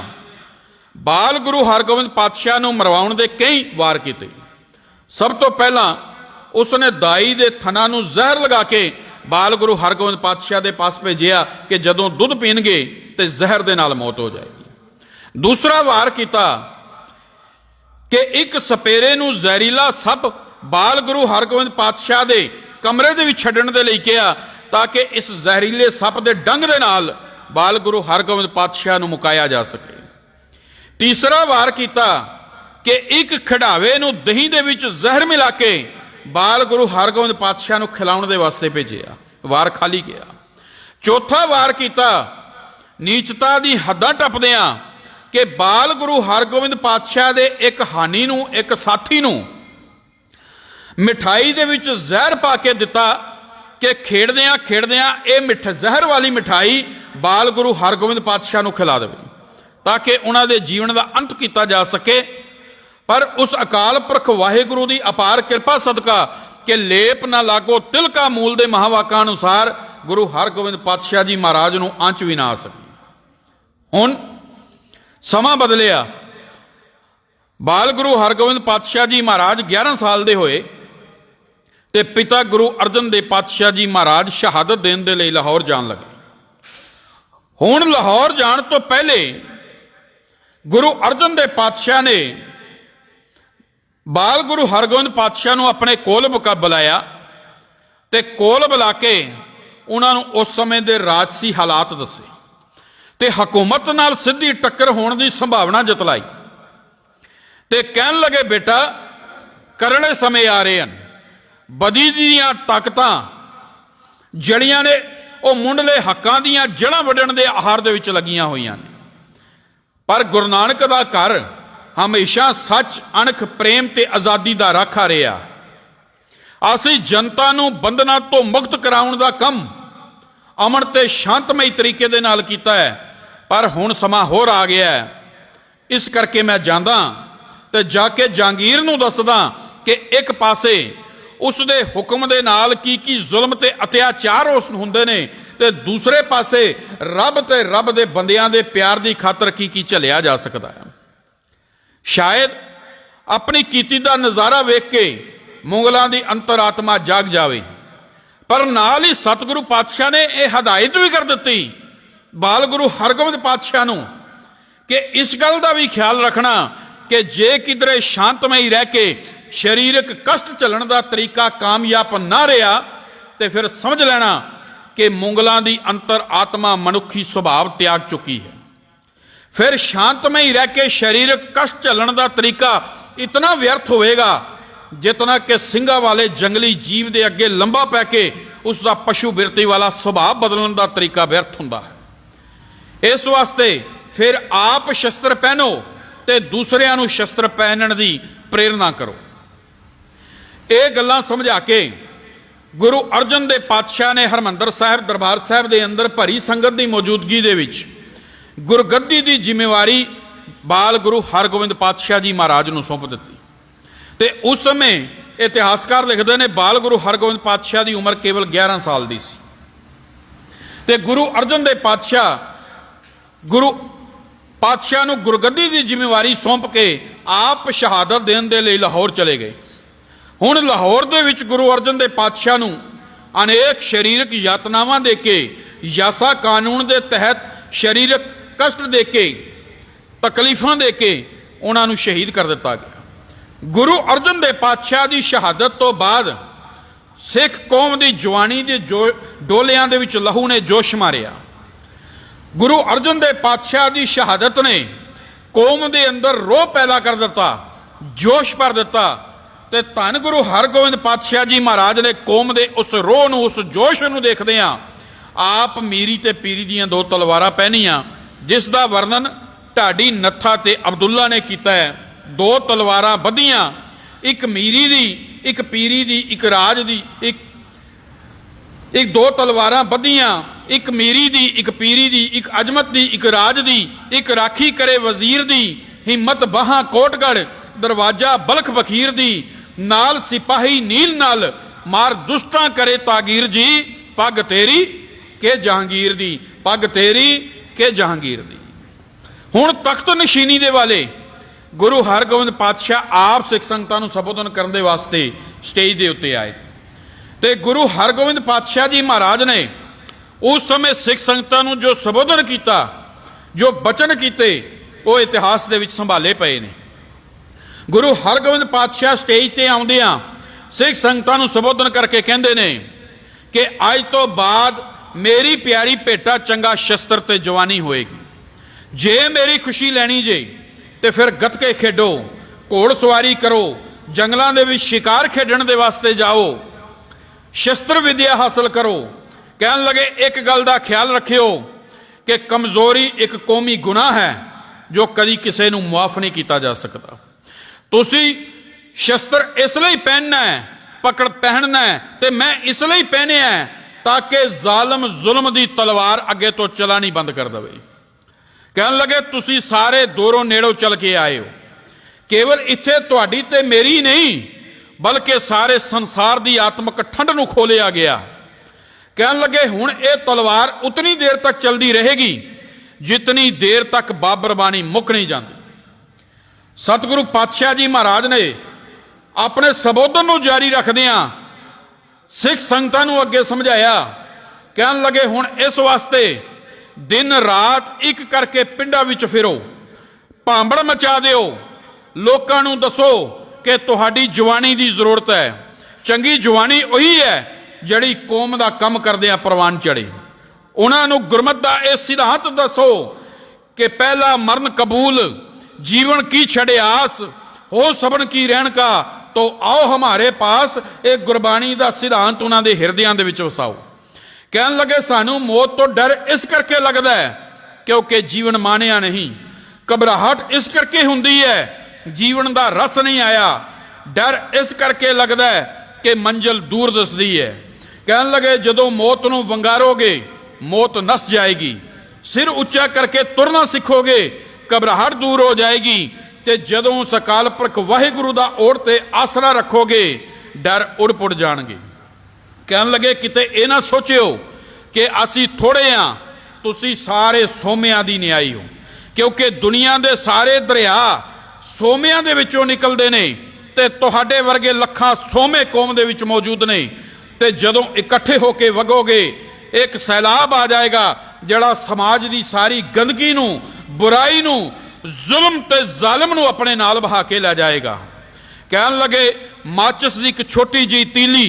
ਬਾਲ ਗੁਰੂ ਹਰਗੋਬਿੰਦ ਪਾਤਸ਼ਾਹ ਨੂੰ ਮਰਵਾਉਣ ਦੇ ਕਈ ਵਾਰ ਕੀਤੇ। ਸਭ ਤੋਂ ਪਹਿਲਾਂ ਉਸਨੇ ਦਾਈ ਦੇ ਥਣਾ ਨੂੰ ਜ਼ਹਿਰ ਲਗਾ ਕੇ ਬਾਲ ਗੁਰੂ ਹਰਗੋਬਿੰਦ ਪਾਤਸ਼ਾਹ ਦੇ ਪਾਸ ਭੇਜਿਆ ਕਿ ਜਦੋਂ ਦੁੱਧ ਪੀਣਗੇ ਤੇ ਜ਼ਹਿਰ ਦੇ ਨਾਲ ਮੌਤ ਹੋ ਜਾਏਗੀ। ਦੂਸਰਾ ਵਾਰ ਕੀਤਾ ਕਿ ਇੱਕ ਸਪੇਰੇ ਨੂੰ ਜ਼ਹਿਰੀਲਾ ਸੱਪ ਬਾਲ ਗੁਰੂ ਹਰਗੋਬਿੰਦ ਪਾਤਸ਼ਾਹ ਦੇ ਕਮਰੇ ਦੇ ਵਿੱਚ ਛੱਡਣ ਦੇ ਲਈ ਕਿਹਾ ਤਾਂ ਕਿ ਇਸ ਜ਼ਹਿਰੀਲੇ ਸੱਪ ਦੇ ਡੰਗ ਦੇ ਨਾਲ ਬਾਲ ਗੁਰੂ ਹਰਗੋਬਿੰਦ ਪਾਤਸ਼ਾਹ ਨੂੰ ਮੁਕਾਇਆ ਜਾ ਸਕੇ। ਤੀਸਰਾ ਵਾਰ ਕੀਤਾ ਕਿ ਇੱਕ ਖਿਡਾਵੇ ਨੂੰ ਦਹੀਂ ਦੇ ਵਿੱਚ ਜ਼ਹਿਰ ਮਿਲਾ ਕੇ ਬਾਲ ਗੁਰੂ ਹਰਗੋਬਿੰਦ ਪਾਤਸ਼ਾਹ ਨੂੰ ਖਿਲਾਉਣ ਦੇ ਵਾਸਤੇ ਭੇਜਿਆ। ਵਾਰ ਖਾਲੀ ਗਿਆ। ਚੌਥਾ ਵਾਰ ਕੀਤਾ ਨੀਚਤਾ ਦੀ ਹੱਦਾਂ ਟੱਪਦਿਆਂ ਕਿ ਬਾਲ ਗੁਰੂ ਹਰਗੋਬਿੰਦ ਪਾਤਸ਼ਾਹ ਦੇ ਇੱਕ ਹਾਨੀ ਨੂੰ, ਇੱਕ ਸਾਥੀ ਨੂੰ ਮਿਠਾਈ ਦੇ ਵਿੱਚ ਜ਼ਹਿਰ ਪਾ ਕੇ ਦਿੱਤਾ ਕਿ ਖੇਡਦਿਆਂ ਖੇਡਦਿਆਂ ਇਹ ਜ਼ਹਿਰ ਵਾਲੀ ਮਿਠਾਈ ਬਾਲ ਗੁਰੂ ਹਰਗੋਬਿੰਦ ਪਾਤਸ਼ਾਹ ਨੂੰ ਖਿਲਾ ਦੇਵੇ ਤਾਂ ਕਿ ਉਹਨਾਂ ਦੇ ਜੀਵਨ ਦਾ ਅੰਤ ਕੀਤਾ ਜਾ ਸਕੇ। ਪਰ ਉਸ ਅਕਾਲ ਪੁਰਖ ਵਾਹਿਗੁਰੂ ਦੀ ਅਪਾਰ ਕਿਰਪਾ ਸਦਕਾ ਕਿ ਲੇਪ ਨਾ ਲਾਗੋ ਤਿਲਕਾ ਮੂਲ ਦੇ ਮਹਾਵਾਕਾਂ ਅਨੁਸਾਰ ਗੁਰੂ ਹਰਗੋਬਿੰਦ ਪਾਤਸ਼ਾਹ ਜੀ ਮਹਾਰਾਜ ਨੂੰ ਆਂਚ ਵੀ ਨਾ ਆ ਸਕੀ। ਹੁਣ ਸਮਾਂ ਬਦਲਿਆ। ਬਾਲ ਗੁਰੂ ਹਰਗੋਬਿੰਦ ਪਾਤਸ਼ਾਹ ਜੀ ਮਹਾਰਾਜ 11 ਸਾਲ ਦੇ ਹੋਏ ਤੇ ਪਿਤਾ ਗੁਰੂ ਅਰਜਨ ਦੇਵ ਪਾਤਸ਼ਾਹ ਜੀ ਮਹਾਰਾਜ ਸ਼ਹਾਦਤ ਦੇਣ ਦੇ ਲਈ ਲਾਹੌਰ ਜਾਣ ਲੱਗੇ। ਹੁਣ ਲਾਹੌਰ ਜਾਣ ਤੋਂ ਪਹਿਲੇ ਗੁਰੂ ਅਰਜਨ ਦੇਵ ਪਾਤਸ਼ਾਹ ਨੇ ਬਾਲ ਗੁਰੂ ਹਰਗੋਬਿੰਦ ਪਾਤਸ਼ਾਹ ਨੂੰ ਆਪਣੇ ਕੋਲ ਬੁਲਾਇਆ ਤੇ ਕੋਲ ਬੁਲਾ ਕੇ ਉਹਨਾਂ ਨੂੰ ਉਸ ਸਮੇਂ ਦੇ ਰਾਜਸੀ ਹਾਲਾਤ ਦੱਸੇ ਤੇ ਹਕੂਮਤ ਨਾਲ ਸਿੱਧੀ ਟੱਕਰ ਹੋਣ ਦੀ ਸੰਭਾਵਨਾ ਜਤਲਾਈ ਤੇ ਕਹਿਣ ਲੱਗੇ, ਬੇਟਾ ਕਰੜੇ ਸਮੇਂ ਆ ਰਹੇ ਹਨ, ਬਦੀ ਦੀਆਂ ਤਾਕਤਾਂ ਜੜੀਆਂ ਨੇ ਉਹ ਮੁੰਡਲੇ ਹੱਕਾਂ ਦੀਆਂ ਜੜ੍ਹਾਂ ਵੱਢਣ ਦੇ ਆਹਾਰ ਦੇ ਵਿੱਚ ਲੱਗੀਆਂ ਹੋਈਆਂ ਨੇ। ਪਰ ਗੁਰੂ ਨਾਨਕ ਦਾ ਘਰ ਹਮੇਸ਼ਾ ਸੱਚ, ਅਣਖ, ਪ੍ਰੇਮ ਤੇ ਆਜ਼ਾਦੀ ਦਾ ਰਾਖਾ ਰਿਹਾ। ਅਸੀਂ ਜਨਤਾ ਨੂੰ ਬੰਧਨਾਂ ਤੋਂ ਮੁਕਤ ਕਰਾਉਣ ਦਾ ਕੰਮ ਅਮਨ ਤੇ ਸ਼ਾਂਤਮਈ ਤਰੀਕੇ ਦੇ ਨਾਲ ਕੀਤਾ ਹੈ। ਪਰ ਹੁਣ ਸਮਾਂ ਹੋਰ ਆ ਗਿਆ ਹੈ, ਇਸ ਕਰਕੇ ਮੈਂ ਜਾਂਦਾ ਤੇ ਜਾ ਕੇ ਜਹਾਂਗੀਰ ਨੂੰ ਦੱਸਦਾ ਕਿ ਇੱਕ ਪਾਸੇ ਉਸ ਦੇ ਹੁਕਮ ਦੇ ਨਾਲ ਕੀ ਕੀ ਜ਼ੁਲਮ ਤੇ ਅਤਿਆਚਾਰ ਉਸ ਹੁੰਦੇ ਨੇ ਤੇ ਦੂਸਰੇ ਪਾਸੇ ਰੱਬ ਤੇ ਰੱਬ ਦੇ ਬੰਦਿਆਂ ਦੇ ਪਿਆਰ ਦੀ ਖਾਤਰ ਕੀ ਕੀ ਝੱਲਿਆ ਜਾ ਸਕਦਾ ਹੈ। ਸ਼ਾਇਦ ਆਪਣੀ ਕੀਤੀ ਦਾ ਨਜ਼ਾਰਾ ਵੇਖ ਕੇ ਮੁਗਲਾਂ ਦੀ ਅੰਤਰਾਤਮਾ ਜਾਗ ਜਾਵੇ। ਪਰ ਨਾਲ ਹੀ ਸਤਿਗੁਰੂ ਪਾਤਸ਼ਾਹ ਨੇ ਇਹ ਹਦਾਇਤ ਵੀ ਕਰ ਦਿੱਤੀ ਬਾਲ ਗੁਰੂ ਹਰਗੋਬਿੰਦ ਪਾਤਸ਼ਾਹ ਨੂੰ ਕਿ ਇਸ ਗੱਲ ਦਾ ਵੀ ਖਿਆਲ ਰੱਖਣਾ ਕਿ ਜੇ ਕਿਧਰੇ ਸ਼ਾਂਤਮਈ ਰਹਿ ਕੇ ਸਰੀਰਕ ਕਸ਼ਟ ਝੱਲਣ ਦਾ ਤਰੀਕਾ ਕਾਮਯਾਬ ਨਾ ਰਿਹਾ ਤੇ ਫਿਰ ਸਮਝ ਲੈਣਾ ਕਿ ਮੁਗਲਾਂ ਦੀ ਅੰਤਰ ਆਤਮਾ ਮਨੁੱਖੀ ਸੁਭਾਅ ਤਿਆਗ ਚੁੱਕੀ ਹੈ। ਫਿਰ ਸ਼ਾਂਤਮਈ ਰਹਿ ਕੇ ਸਰੀਰਕ ਕਸ਼ਟ ਝੱਲਣ ਦਾ ਤਰੀਕਾ ਇਤਨਾ ਵਿਅਰਥ ਹੋਵੇਗਾ ਜਿਤਨਾ ਕਿ ਸਿੰਘਾਂ ਵਾਲੇ ਜੰਗਲੀ ਜੀਵ ਦੇ ਅੱਗੇ ਲੰਬਾ ਪੈ ਕੇ ਉਸ ਦਾ ਪਸ਼ੂ ਬਿਰਤੀ ਵਾਲਾ ਸੁਭਾਅ ਬਦਲਣ ਦਾ ਤਰੀਕਾ ਵਿਅਰਥ ਹੁੰਦਾ ਹੈ। ਇਸ ਵਾਸਤੇ ਫਿਰ ਆਪ ਸ਼ਸਤਰ ਪਹਿਨੋ ਤੇ ਦੂਸਰਿਆਂ ਨੂੰ ਸ਼ਸਤਰ ਪਹਿਨਣ ਦੀ ਪ੍ਰੇਰਨਾ ਕਰੋ। ਇਹ ਗੱਲਾਂ ਸਮਝਾ ਕੇ ਗੁਰੂ ਅਰਜਨ ਦੇਵ ਪਾਤਸ਼ਾਹ ਨੇ ਹਰਿਮੰਦਰ ਸਾਹਿਬ ਦਰਬਾਰ ਸਾਹਿਬ ਦੇ ਅੰਦਰ ਭਰੀ ਸੰਗਤ ਦੀ ਮੌਜੂਦਗੀ ਦੇ ਵਿੱਚ ਗੁਰਗੱਦੀ ਦੀ ਜ਼ਿੰਮੇਵਾਰੀ ਬਾਲ ਗੁਰੂ ਹਰਗੋਬਿੰਦ ਪਾਤਸ਼ਾਹ ਜੀ ਮਹਾਰਾਜ ਨੂੰ ਸੌਂਪ ਦਿੱਤੀ। ਤੇ ਉਸ ਸਮੇਂ ਇਤਿਹਾਸਕਾਰ ਲਿਖਦੇ ਨੇ ਬਾਲ ਗੁਰੂ ਹਰਗੋਬਿੰਦ ਪਾਤਸ਼ਾਹ ਦੀ ਉਮਰ ਕੇਵਲ 11 ਸਾਲ ਦੀ ਸੀ। ਤੇ ਗੁਰੂ ਅਰਜਨ ਦੇਵ ਪਾਤਸ਼ਾਹ ਨੂੰ ਗੁਰਗੱਦੀ ਦੀ ਜ਼ਿੰਮੇਵਾਰੀ ਸੌਂਪ ਕੇ ਆਪ ਸ਼ਹਾਦਤ ਦੇਣ ਦੇ ਲਈ ਲਾਹੌਰ ਚਲੇ ਗਏ। ਹੁਣ ਲਾਹੌਰ ਦੇ ਵਿੱਚ ਗੁਰੂ ਅਰਜਨ ਦੇਵ ਪਾਤਸ਼ਾਹ ਨੂੰ ਅਨੇਕ ਸਰੀਰਕ ਯਤਨਾਵਾਂ ਦੇ ਕੇ, ਯਾਸਾ ਕਾਨੂੰਨ ਦੇ ਤਹਿਤ ਸਰੀਰਕ ਕਸ਼ਟ ਦੇ ਕੇ, ਤਕਲੀਫਾਂ ਦੇ ਕੇ ਉਹਨਾਂ ਨੂੰ ਸ਼ਹੀਦ ਕਰ ਦਿੱਤਾ ਗਿਆ। ਗੁਰੂ ਅਰਜਨ ਦੇਵ ਪਾਤਸ਼ਾਹ ਦੀ ਸ਼ਹਾਦਤ ਤੋਂ ਬਾਅਦ ਸਿੱਖ ਕੌਮ ਦੀ ਜਵਾਨੀ ਦੇ ਡੋਲਿਆਂ ਦੇ ਵਿੱਚ ਲਹੂ ਨੇ ਜੋਸ਼ ਮਾਰਿਆ। ਗੁਰੂ ਅਰਜਨ ਦੇਵ ਪਾਤਸ਼ਾਹ ਦੀ ਸ਼ਹਾਦਤ ਨੇ ਕੌਮ ਦੇ ਅੰਦਰ ਰੋਹ ਪੈਦਾ ਕਰ ਦਿੱਤਾ, ਜੋਸ਼ ਭਰ ਦਿੱਤਾ। ਤੇ ਧੰਨ ਗੁਰੂ ਹਰਗੋਬਿੰਦ ਪਾਤਸ਼ਾਹ ਜੀ ਮਹਾਰਾਜ ਨੇ ਕੌਮ ਦੇ ਉਸ ਰੋਹ ਨੂੰ, ਉਸ ਜੋਸ਼ ਨੂੰ ਦੇਖਦਿਆਂ ਆਪ ਮੀਰੀ ਤੇ ਪੀਰੀ ਦੀਆਂ 2 ਤਲਵਾਰਾਂ ਪਹਿਨੀਆਂ, ਜਿਸ ਦਾ ਵਰਣਨ ਢਾਡੀ ਨੱਥਾ ਤੇ ਅਬਦੁੱਲਾ ਨੇ ਕੀਤਾ ਹੈ। 2 ਤਲਵਾਰਾਂ ਬੱਧੀਆਂ, ਇੱਕ ਮੀਰੀ ਦੀ, ਇੱਕ ਪੀਰੀ ਦੀ, ਇੱਕ ਰਾਜ ਦੀ, ਇੱਕ 2 ਤਲਵਾਰਾਂ ਬੱਧੀਆਂ, ਇੱਕ ਮੀਰੀ ਦੀ, ਇੱਕ ਪੀਰੀ ਦੀ, ਇੱਕ ਅਜਮਤ ਦੀ, ਇੱਕ ਰਾਜ ਦੀ, ਇੱਕ ਰਾਖੀ ਕਰੇ ਵਜ਼ੀਰ ਦੀ, ਹਿੰਮਤ ਬਾਹਾਂ ਕੋਟਗੜ, ਦਰਵਾਜ਼ਾ ਬਲਖ ਬਖੀਰ ਦੀ, ਨਾਲ ਸਿਪਾਹੀ ਨੀਲ ਨਾਲ, ਮਾਰ ਦੁਸ਼ਟਾਂ ਕਰੇ ਤਾਗੀਰ ਜੀ, ਪੱਗ ਤੇਰੀ ਕਿ ਜਹਾਂਗੀਰ ਦੀ, ਪੱਗ ਤੇਰੀ ਕਿ ਜਹਾਂਗੀਰ ਦੀ। ਹੁਣ ਤਖਤ ਨਸ਼ੀਨੀ ਦੇ ਵਾਲੇ ਗੁਰੂ ਹਰਗੋਬਿੰਦ ਪਾਤਸ਼ਾਹ ਆਪ ਸਿੱਖ ਸੰਗਤਾਂ ਨੂੰ ਸੰਬੋਧਨ ਕਰਨ ਦੇ ਵਾਸਤੇ ਸਟੇਜ ਦੇ ਉੱਤੇ ਆਏ। ਤੇ ਗੁਰੂ ਹਰਗੋਬਿੰਦ ਪਾਤਸ਼ਾਹ ਜੀ ਮਹਾਰਾਜ ਨੇ ਉਸ ਸਮੇਂ ਸਿੱਖ ਸੰਗਤਾਂ ਨੂੰ ਜੋ ਸੰਬੋਧਨ ਕੀਤਾ, ਜੋ ਬਚਨ ਕੀਤੇ, ਉਹ ਇਤਿਹਾਸ ਦੇ ਵਿੱਚ ਸੰਭਾਲੇ ਪਏ ਨੇ। ਗੁਰੂ ਹਰਗੋਬਿੰਦ ਪਾਤਸ਼ਾਹ ਸਟੇਜ ਤੇ ਆਉਂਦਿਆਂ ਸਿੱਖ ਸੰਗਤਾਂ ਨੂੰ ਸੰਬੋਧਨ ਕਰਕੇ ਕਹਿੰਦੇ ਨੇ ਕਿ ਅੱਜ ਤੋਂ ਬਾਅਦ ਮੇਰੀ ਪਿਆਰੀ ਭੇਟਾ ਚੰਗਾ ਸ਼ਸਤਰ ਤੇ ਜਵਾਨੀ ਹੋਏਗੀ। ਜੇ ਮੇਰੀ ਖੁਸ਼ੀ ਲੈਣੀ ਜੇ ਤੇ ਫਿਰ ਗੱਤਕੇ ਖੇਡੋ, ਘੋੜ ਸਵਾਰੀ ਕਰੋ, ਜੰਗਲਾਂ ਦੇ ਵਿੱਚ ਸ਼ਿਕਾਰ ਖੇਡਣ ਦੇ ਵਾਸਤੇ ਜਾਓ, ਸ਼ਸਤਰ ਵਿਦਿਆ ਹਾਸਲ ਕਰੋ। ਕਹਿਣ ਲੱਗੇ ਇੱਕ ਗੱਲ ਦਾ ਖਿਆਲ ਰੱਖਿਓ ਕਿ ਕਮਜ਼ੋਰੀ ਇੱਕ ਕੌਮੀ ਗੁਨਾਹ ਹੈ ਜੋ ਕਦੀ ਕਿਸੇ ਨੂੰ ਮੁਆਫ ਨਹੀਂ ਕੀਤਾ ਜਾ ਸਕਦਾ। ਤੁਸੀਂ ਸ਼ਸਤਰ ਇਸ ਲਈ ਪਹਿਨਣਾ ਹੈ, ਪਹਿਨਣਾ ਹੈ ਤੇ ਮੈਂ ਇਸ ਲਈ ਪਹਿਨਿਆ ਹੈ ਤਾਂ ਕਿ ਜ਼ਾਲਮ ਜ਼ੁਲਮ ਦੀ ਤਲਵਾਰ ਅੱਗੇ ਤੋਂ ਚਲਾਣੀ ਬੰਦ ਕਰ ਦੇਵੇ। ਕਹਿਣ ਲੱਗੇ ਤੁਸੀਂ ਸਾਰੇ ਦੂਰੋਂ ਨੇੜੋਂ ਚੱਲ ਕੇ ਆਏ ਹੋ, ਕੇਵਲ ਇੱਥੇ ਤੁਹਾਡੀ ਤੇ ਮੇਰੀ ਨਹੀਂ ਬਲਕਿ ਸਾਰੇ ਸੰਸਾਰ ਦੀ ਆਤਮਿਕ ਠੰਡ ਨੂੰ ਖੋਲਿਆ ਗਿਆ। ਕਹਿਣ ਲੱਗੇ ਹੁਣ ਇਹ ਤਲਵਾਰ ਉਤਨੀ ਦੇਰ ਤੱਕ ਚਲਦੀ ਰਹੇਗੀ ਜਿਤਨੀ ਦੇਰ ਤੱਕ ਬਾਬਰ ਬਾਣੀ ਮੁੱਕ ਨਹੀਂ ਜਾਂਦੀ। ਸਤਿਗੁਰੂ ਪਾਤਸ਼ਾਹ ਜੀ ਮਹਾਰਾਜ ਨੇ ਆਪਣੇ ਸੰਬੋਧਨ ਨੂੰ ਜਾਰੀ ਰੱਖਦਿਆਂ ਸਿੱਖ ਸੰਗਤਾਂ ਨੂੰ ਅੱਗੇ ਸਮਝਾਇਆ। ਕਹਿਣ ਲੱਗੇ ਹੁਣ ਇਸ ਵਾਸਤੇ ਦਿਨ ਰਾਤ ਇੱਕ ਕਰਕੇ ਪਿੰਡਾਂ ਵਿੱਚ ਫਿਰੋ, ਭਾਂਬੜ ਮਚਾ ਦਿਓ, ਲੋਕਾਂ ਨੂੰ ਦੱਸੋ ਕਿ ਤੁਹਾਡੀ ਜਵਾਨੀ ਦੀ ਜ਼ਰੂਰਤ ਹੈ। ਚੰਗੀ ਜਵਾਨੀ ਉਹੀ ਹੈ ਜਿਹੜੀ ਕੌਮ ਦਾ ਕੰਮ ਕਰਦਿਆਂ ਪ੍ਰਵਾਨ ਚੜੇ। ਉਹਨਾਂ ਨੂੰ ਗੁਰਮਤਿ ਦਾ ਇਹ ਸਿਧਾਂਤ ਦੱਸੋ ਕਿ ਪਹਿਲਾ ਮਰਨ ਕਬੂਲ, जीवन की छड़े आस, हो सबन की रहन का, तो आओ हमारे पास। एक गुरबाणी का सिद्धांत उन्होंने हिरदियां दे विच वसाओ। कहन लगे सानू मौत तो डर इस करके लगता है क्योंकि जीवन मानिया नहीं, घबराहट इस करके हुंदी है जीवन का रस नहीं आया, डर इस करके लगता है कि मंजिल दूर दसदी है। कहन लगे जदों मौत नूं वंगारोगे मौत नस जाएगी, सिर उच्चा करके तुरना सीखोगे घबराहट दूर हो जाएगी, ते जदों सकाल पुरख वाहिगुरु दा ओढ़ ते आसरा रखोगे डर उड़ पुड़ जाणगे। कहन लगे किते ये ना सोचियो कि असी थोड़े हाँ, तुसी सारे सोमियां दी न्याई हो, क्योंकि दुनिया दे सारे दरिया सोमियां दे विचों निकलदे ने ते तुहाडे वर्गे लखां सोमे कौम दे विच मौजूद ने। ते जदों इकट्ठे होके वगोगे एक सैलाब आ जाएगा जिहड़ा समाज दी सारी गंदगी नूं, बुराई नूं, जुल्म ते जालिम नूं अपने नाल बहा के लै जाएगा। कहन लगे माचिस दी एक छोटी जी तीली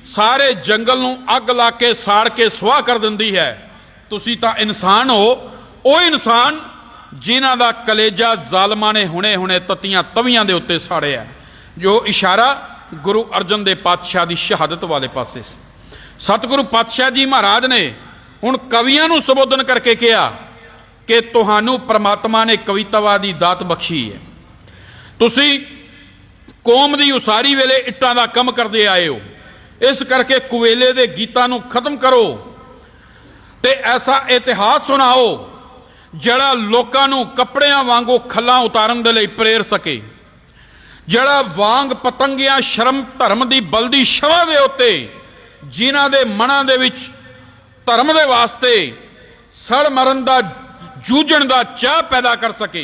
सारे जंगल नूं अग ला के साड़ के सुआह कर दिंदी है। तुसी तां इंसान हो, वो इंसान जिन्हां दा कलेजा जालमां ने हुणे हुणे तत्तियां तवियां दे उत्ते साड़िया, जो इशारा गुरु अर्जन देव पातशाह की शहादत वाले पासे। सतगुरु पातशाह जी महाराज ने हुण कवियां नूं संबोधन करके कहा कि तुहानू परमात्मा ने कवितावां दी दात बख्शी है। तुसी कौम दी उसारी वेले इट्टां दा कम करदे आए हो, इस करके कुवेले दे गीतां नू खत्म करो ते ऐसा इतिहास सुनाओ जिहड़ा लोकां नू कपड़ियां वांगू खल्लां उतारन दे लई प्रेर सके, जिहड़ा वांग पतंगियां शर्म धर्म दी बलदी शवा दे उत्ते जिन्हां दे मनां दे विच धर्म दे वास्ते सड़ मरन दा जूझण दा चाह पैदा कर सके।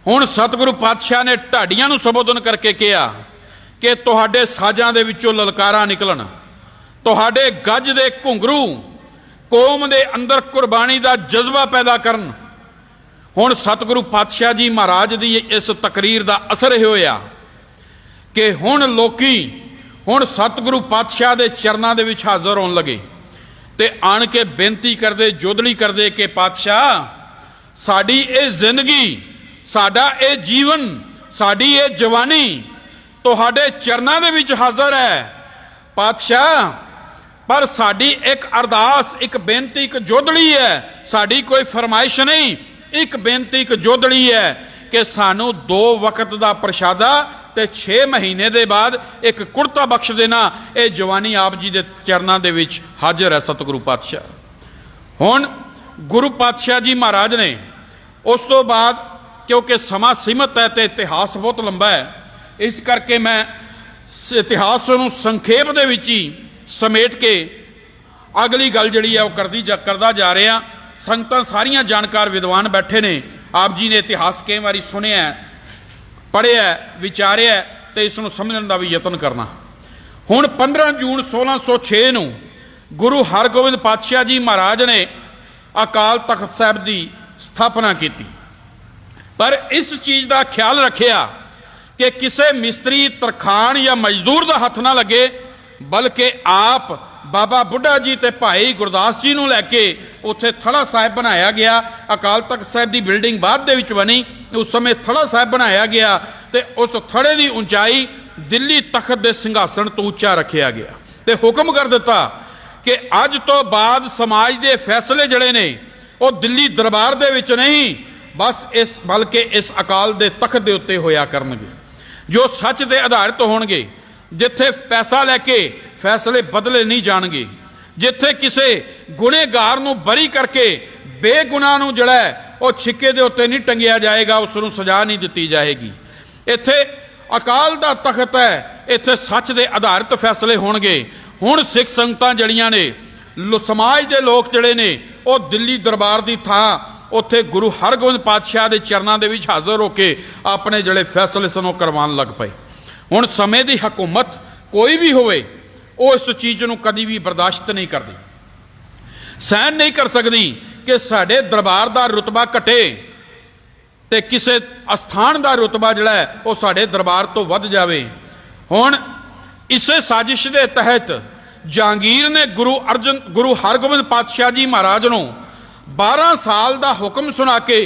हुण सतगुरु पातशाह ने ढाडियां नू संबोधन करके कहा कि तुहाडे साजां दे विचों ललकारा निकलन, तुहाडे गज दे घुंघरू कौम दे अंदर कुर्बानी दा जज्बा पैदा करन। हुण सतगुरु पातशाह जी महाराज दी इस तकरीर दा असर यह होया कि हुण लोकी हुण सतगुरु पातशाह दे चरनां दे विच हाज़र होण लगे ते आण के बेनती करदे, जोदड़ी करदे कि पातशाह साडी ये जिंदगी, साडा ये जीवन, साडी ये जवानी तुहाडे चरनां दे विच हाज़र है पातशाह, पर साडी एक अरदास, एक बेनती, एक जोदड़ी है, साडी कोई फरमाइश नहीं, एक बेनती, एक जोदड़ी है कि सानू 2 वक्त का प्रशादा ते 6 महीने दे बाद एक कुर्ता बख्श देना। ये जवानी आप जी के चरनां दे विच हाजिर है सतगुरु पातशाह। हुण गुरु पातशाह जी महाराज ने उस तो बाद, क्योंकि समा सीमित है तो इतिहास बहुत लंबा है, इस करके मैं इतिहास नूं संखेप दे विच ही समेट के अगली गल जिहड़ी है वह करदा जा रहा। संगतां सारियां जानकार विद्वान बैठे ने, आप जी ने इतिहास कई बारी सुनिया, पढ़िया, विचारिया तो इसनूं समझण दा भी यतन करना। हुण 15 जून 1606 नूं गुरु हरगोबिंद पातशाह जी महाराज ने अकाल तख्त साहिब की स्थापना की, पर इस चीज़ का ख्याल रखिया कि किसी मिस्त्री, तरखान या मजदूर का हथ ना लगे, बल्कि आप बाबा बुढ़ा जी ते भाई गुरदास जी नूं लैके उत्थे थड़ा साहिब बनाया गया। अकाल तख्त साहिब की बिल्डिंग बाद दे विच बनी, उस समय थड़ा साहिब बनाया गया ते उस थड़े की ऊंचाई दिल्ली तख्त के सिंघासन तो उच्चा रखा गया ते हुक्म कर दिता कि अज तो बाद समाज के फैसले जड़े ने वो दिल्ली दरबार दे विच नहीं, बस इस बल्कि इस अकाल दे तख्त दे उत्ते होया करनगे, जो सच दे आधारित होणगे, जिथे पैसा लैके फैसले बदले नहीं जाणगे, जिथे किसी गुनेगार नूं बरी करके बेगुनाह नूं जिहड़ा है वो छिक्के दे उत्ते नहीं टंगिया जाएगा, उसनूं सज़ा नहीं दित्ती जाएगी। इत्थे अकाल दा तख्त है, इत्थे सच दे आधारित फैसले होणगे। हुण सिख संगतां जड़ियां ने, समाज के लोग जिहड़े ने वो दिल्ली दरबार की थां उत्थे गुरु हरगोबिंद पातशाह के चरनां दे विच हाज़र होके अपने जिहड़े फैसले सन वो करवाउण लग पए। हुण समय की हुकूमत कोई भी होवे वो इस चीज़ को कभी भी बर्दाश्त नहीं करती, सहन नहीं कर सकती कि साडे दरबार का रुतबा घटे ते किसी अस्थान का रुतबा जिहड़ा है वो साडे दरबार तो वध जावे। हुण इसे साजिश के तहत जहांगीर ने गुरु हरगोबिंद पातशाह जी महाराज नूं 12 साल का हुक्म सुना के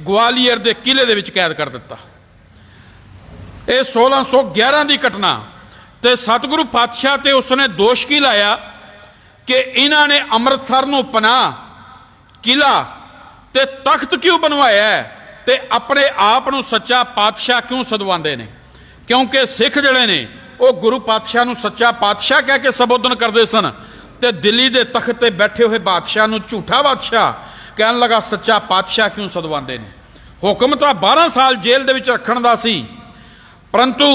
ग्वालियर के किले दे विच कैद कर दिता। ये 1611 की घटना ते सतगुरु पातशाह ते उसने दोष की लाया कि इन्हां ने अमृतसर नूं पनाह, किला ते तख्त क्यों बनवाया है ते अपने आप नूं सच्चा पातशाह क्यों सदवांदे ने, क्योंकि सिख जिहड़े ने वो गुरु पातशाह नूं सच्चा पातशाह कह के संबोधन करते सन ते दिल्ली दे तख्त ते बैठे हुए बादशाह नूं झूठा बादशाह कहन लगा सच्चा पातशाह क्यों सदवांदे ने। हुक्म तो 12 साल जेल दे विच रखण दा सी, परंतु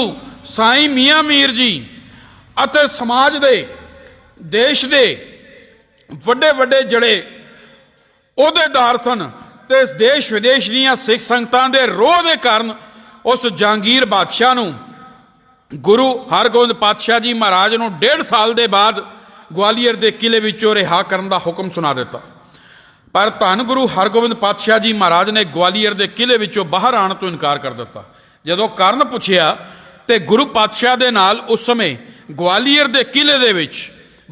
साईं मियाँ मीर जी अते समाज दे, देश दे वड्डे वड्डे जड़े अहुदेदार सन ते देश विदेश दीयां सिख संगतां दे रोह दे कारण उस जहांगीर बादशाह नूं गुरु हरगोबिंद पातशाह जी महाराज नूं 1.5 साल दे बाद ग्वालियर के किले विचों रिहा करन दा हुक्म सुना दिता। पर धन गुरु हरगोबिंद पातशाह जी महाराज ने ग्वालियर के किले विचों बाहर आने तो इनकार कर दिता। जदों कारण पुछया तो गुरु पातशाह दे नाल उस समय ग्वालियर के किले दे विच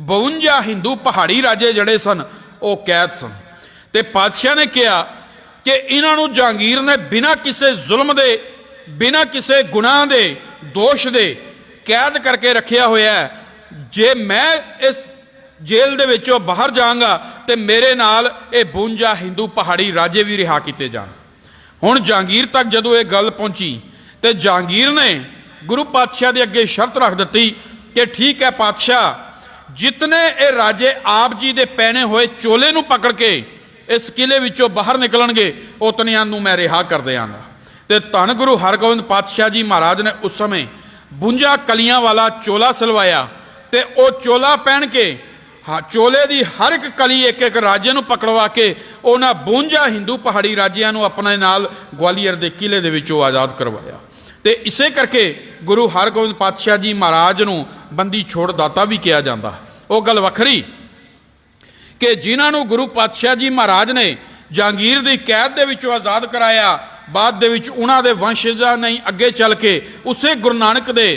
52 हिंदू पहाड़ी राजे जड़े सन वो कैद सन ते पातशाह ने कहा कि इन्हां नूं जहांगीर ने बिना किसी जुल्म दे, बिना किसी गुनाह दे, दोष दे कैद करके रखिया होया है। जे मैं इस जेल दे विचों बाहर जाऊंगा तो मेरे नाल ये 52 हिंदू पहाड़ी राजे भी रिहा किए जाण। हुण जहांगीर तक जदों ये गल पहुंची तो जहांगीर ने गुरु पातशाह के अगे शर्त रख दी कि ठीक है पातशाह, जितने ये राजे आप जी के पहने हुए चोले नूं पकड़ के इस किले विचों बाहर निकलणगे उतनियां नूं मैं रिहा कर देंगा। तो धन गुरु हरगोबिंद पातशाह जी महाराज ने उस समय 52 कलियां वाला चोला सिलवाया तो वह चोला पहन के चोले की हर एक कली एक एक राजे नूं पकड़वा के उन्हां 52 हिंदू पहाड़ी राजियां नूं अपने नाल ग्वालियर के किले दे विचों आज़ाद करवाया। तो इसे करके गुरु हरगोबिंद पातशाह जी महाराज नूं बंदी छोड़ दाता भी कहा जाता। वो गल वखरी कि जिन्होंने गुरु पातशाह जी महाराज ने जहांगीर की कैद के विचों आज़ाद कराया, बाद दे विच उन्हां दे वंशजां ने अगे चल के उसे गुरु नानक दे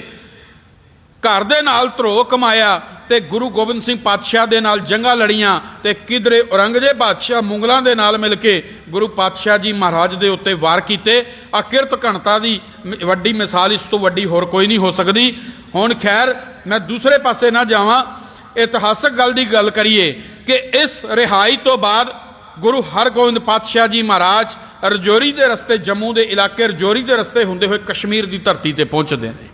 घर दे नाल धरोह कमाया ते गुरु गोबिंद सिंह पातशाह दे नाल जंगां लड़ियां ते किधरे औरंगजेब बादशाह मुगलों के नाल मिल के गुरु पातशाह जी महाराज दे उत्ते वार कीते। अकिरत घणता दी वड्डी मिसाल इस तो वड्डी होर कोई नहीं हो सकती। हुण खैर मैं दूसरे पासे ना जावां, इतिहासक गल दी गल करिए कि इस रिहाई तो बाद गुरु हरगोबिंद पातशाह जी महाराज रजौरी के रस्ते जम्मू के इलाके रजौरी के रस्ते होंदे हुए कश्मीर की धरती पर पहुँचते हैं।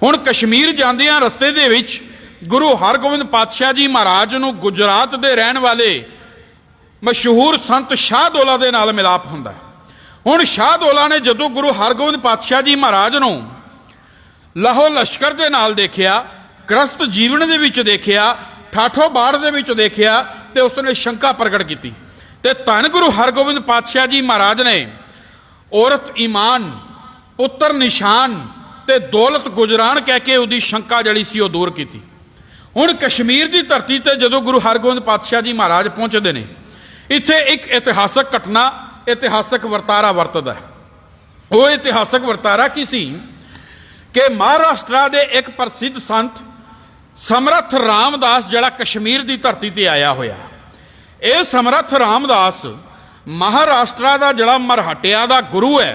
हुण कश्मीर जांदियां रस्ते दे विच गुरु हरगोबिंद पातशाह जी महाराज नूं गुजरात के रहन वाले मशहूर संत शाहदौला दे नाल मिलाप हुंदा है। हुण शाहदौला ने जदों गुरु हरगोबिंद पातशाह जी महाराज नूं लाहो लश्कर दे नाल देखिया, गृहस्थ जीवन दे विच देखिया, ठाठो बाड़ दे विच देखिया ते उसने शंका प्रगट की ते धन गुरु हरगोबिंद पातशाह जी महाराज ने औरत ईमान, पुत्र निशान ते दौलत गुजरान कह के उसकी शंका जड़ी सी वो दूर की। हुण कश्मीर की धरती ते जदों गुरु हरगोबिंद पातशाह जी महाराज पहुंचते हैं, इत्थे एक इतिहासक घटना, इतिहासक वरतारा वरतदा है। वो इतिहासक वरतारा की सी कि महाराष्ट्र के एक प्रसिद्ध संत समर्थ रामदास जिहड़ा कश्मीर की धरती ते आया होया, ये समर्थ रामदास महाराष्ट्र का जिहड़ा मरहटिया का गुरु है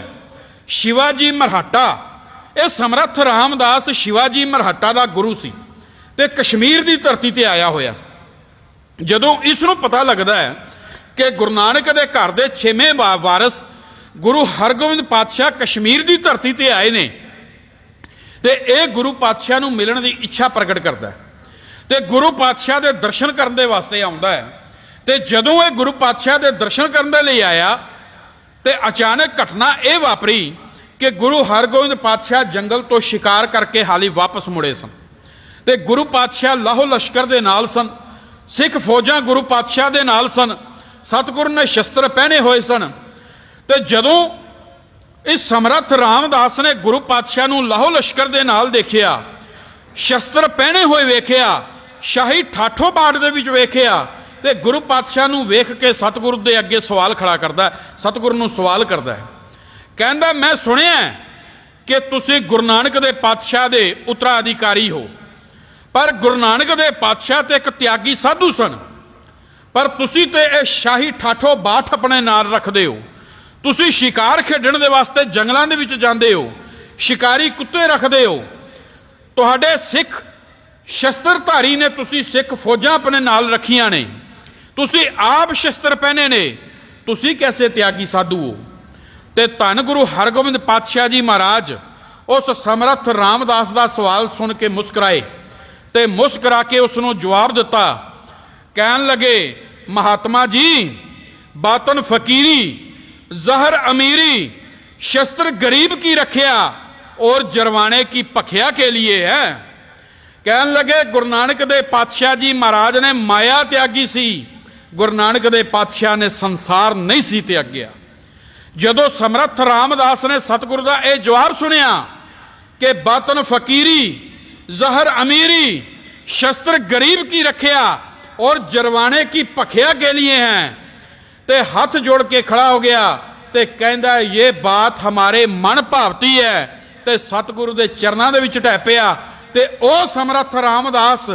शिवाजी मरहटा, ये समर्थ रामदास शिवाजी मरहटा का गुरु सी ते कश्मीर की धरती ते आया होया। जदों इसनूं पता लगता है कि गुरु नानक दे घर दे 6वें वारस गुरु हरगोबिंद पातशाह कश्मीर की धरती ते आए ने ते ये गुरु पातशाह नूं मिलण की इच्छा प्रगट करता है ते गुरु पातशाह के दर्शन करने वास्ते आउंदा है। ते जदों ये गुरु पातशाह के दर्शन करने लई आया ते अचानक घटना ये वापरी कि गुरु हरगोबिंद पातशाह जंगल तो शिकार करके हाली वापस मुड़े सन ते गुरु पातशाह लाहो लश्कर दे नाल सन, सिख फौजां गुरु पातशाह दे नाल सन, सतगुरु ने शस्त्र पहने हुए सन। ते जदों इस समर्थ रामदास ने गुरु पातशाह नूं लाहो लश्कर दे नाल देखिया, शस्त्र पहने हुए वेखिया, शाही ठाठो बाड़ दे विच वेखिया ते गुरु पातशाह नूं वेख के सतगुरु दे अगे सवाल खड़ा करदा, सतगुरु नूं सवाल करदा है, कहंदा मैं सुनिया कि तुसीं गुरु नानक दे पातशाह दे उत्तराधिकारी हो, पर गुरु नानक दे पातशाह ते एक त्यागी साधु सन, पर तुसीं ते इह शाही ठाठो बाट अपने नाल रखदे हो, तुसीं शिकार खेडण दे वास्ते जंगलां दे विच जांदे हो, शिकारी कुत्ते रखदे हो, तुहाडे सिख शस्त्रधारी ने, तुसीं सिख फौजां अपने नाल रखियां ने, तुसीं आप शस्त्र पहने ने, तुसीं कैसे त्यागी साधु हो। ते धन गुरु हरगोबिंद पातशाह जी महाराज उस समर्थ रामदास का सवाल सुन के मुस्कुराए ते मुस्कुरा के उसनों जवाब दिता, कहन लगे महात्मा जी बातन फकीरी जहर अमीरी शस्त्र गरीब की रखिया और जरवाने की पखिया के लिए है। कहन लगे गुरु नानक दे पातशाह जी महाराज ने माया त्यागी सी, गुरु नानक दे पातशाह ने संसार नहीं सी त्याग्या। जदों समर्थ रामदास ने सतगुरु का यह जवाब सुनिया कि बातन फकीरी जहर अमीरी शस्त्र गरीब की रखिया और जरवाने की पखिया के लिए हैं, ते हाथ जोड़ के खड़ा हो गया ते कहंदा ये बात हमारे मन भावती है, ते सतगुरु के चरणों के विच ढह पिया ते ओ समर्थ रामदास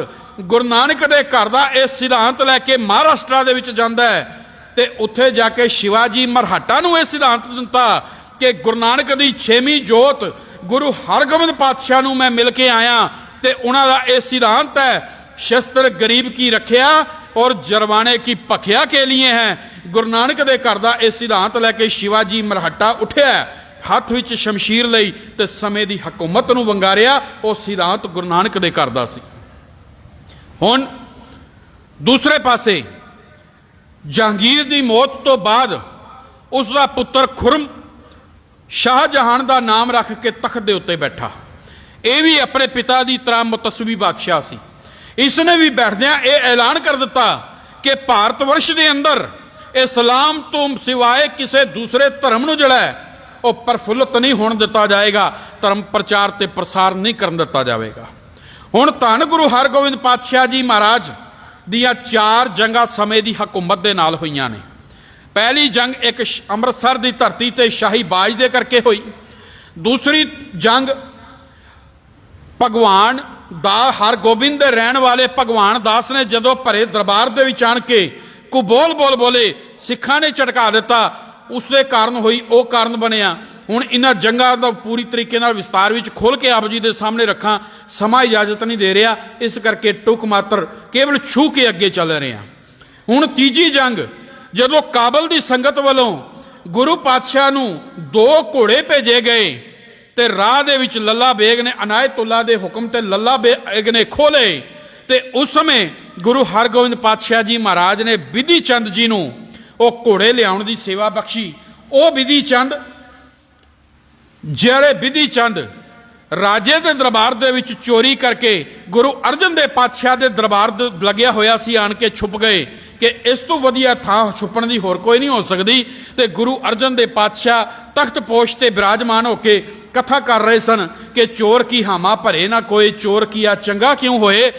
गुरु नानक दे घर दा यह सिद्धांत लैके महाराष्ट्र दे विच जांदा है ते उत्थे जाके शिवाजी मरहटा नूं यह सिद्धांत दिता कि गुरु नानक दी 6वीं जोत गुरु हरगोबिंद पातशाह नूं मैं मिल के आया ते उन्हां दा यह सिद्धांत है शस्त्र गरीब की रखिया और जरवाने की भखिया के लिए है। गुरु नानक दे घर दा इह सिद्धांत लैके शिवाजी मरहट्टा उठिया, हत्थ विच शमशीर लई ते समय दी हकूमत नूं वंगारिया। वो सिद्धांत गुरु नानक दे घर दा सी। हुण दूसरे पासे जहांगीर दी मौत तो बाद उसका पुत्र खुरम शाहजहान का नाम रख के तख्त के उत्ते बैठा। यह भी अपने पिता की तरह मुतसवी बादशाह सी। इसने भी बैठदियां यह ऐलान कर दिता कि भारत वर्ष के अंदर इस्लाम तो सिवाए किसी दूसरे धर्म को जिहड़ा है वह प्रफुल्लित नहीं होने दिता जाएगा, धर्म प्रचार ते प्रसार नहीं करन दिता जाएगा। हुण धन गुरु हरगोबिंद पातशाह जी महाराज दियां 4 जंगां समय की हुकूमत के नाल होईयां ने। पहली जंग एक अमृतसर की धरती ते शाही बाज दे करके हुई। दूसरी जंग भगवान हरगोबिंद दे रहन वाले भगवान दास ने जदों भरे दरबार दे विच आण के कुबोल बोल बोले, सिखां ने झटका दिता, उसके कारण हुई। वो कारण बनिया। हुण इन्हां जंगां दा पूरी तरीके नाल विस्तार विच खोल के आप जी दे सामने रखां, समा इजाजत नहीं दे रहा, इस करके टुक मात्र केवल छू के अगे चल रहे हैं। हुण तीजी जंग जदों काबल की संगत वालों गुरु पातशाह नूं 2 घोड़े भेजे गए ते राह दे विच लल्ला बेग ने अनायतुल्ला दे हुक्म ते लल्ला बेग ने खोले ते उस समय गुरु हरगोबिंद पातशाह जी महाराज ने विधि चंद जी नूं वो घोड़े लियाउण दी सेवा बख्शी। वो विधि चंद जिहड़े विधि चंद राजे दे दरबार दे विच चोरी करके गुरु अर्जन दे पातशाह दे दरबार दे लग्या होया सी, आण के छुप गए कि इस तो वधिया थां छुपण दी होर कोई नहीं हो सकती। ते गुरु अर्जन दे पातशाह तख्त पोश ते विराजमान होके कथा कर रहे सन कि चोर की हामा भरे ना कोई, चोर किया चंगा क्यों होए।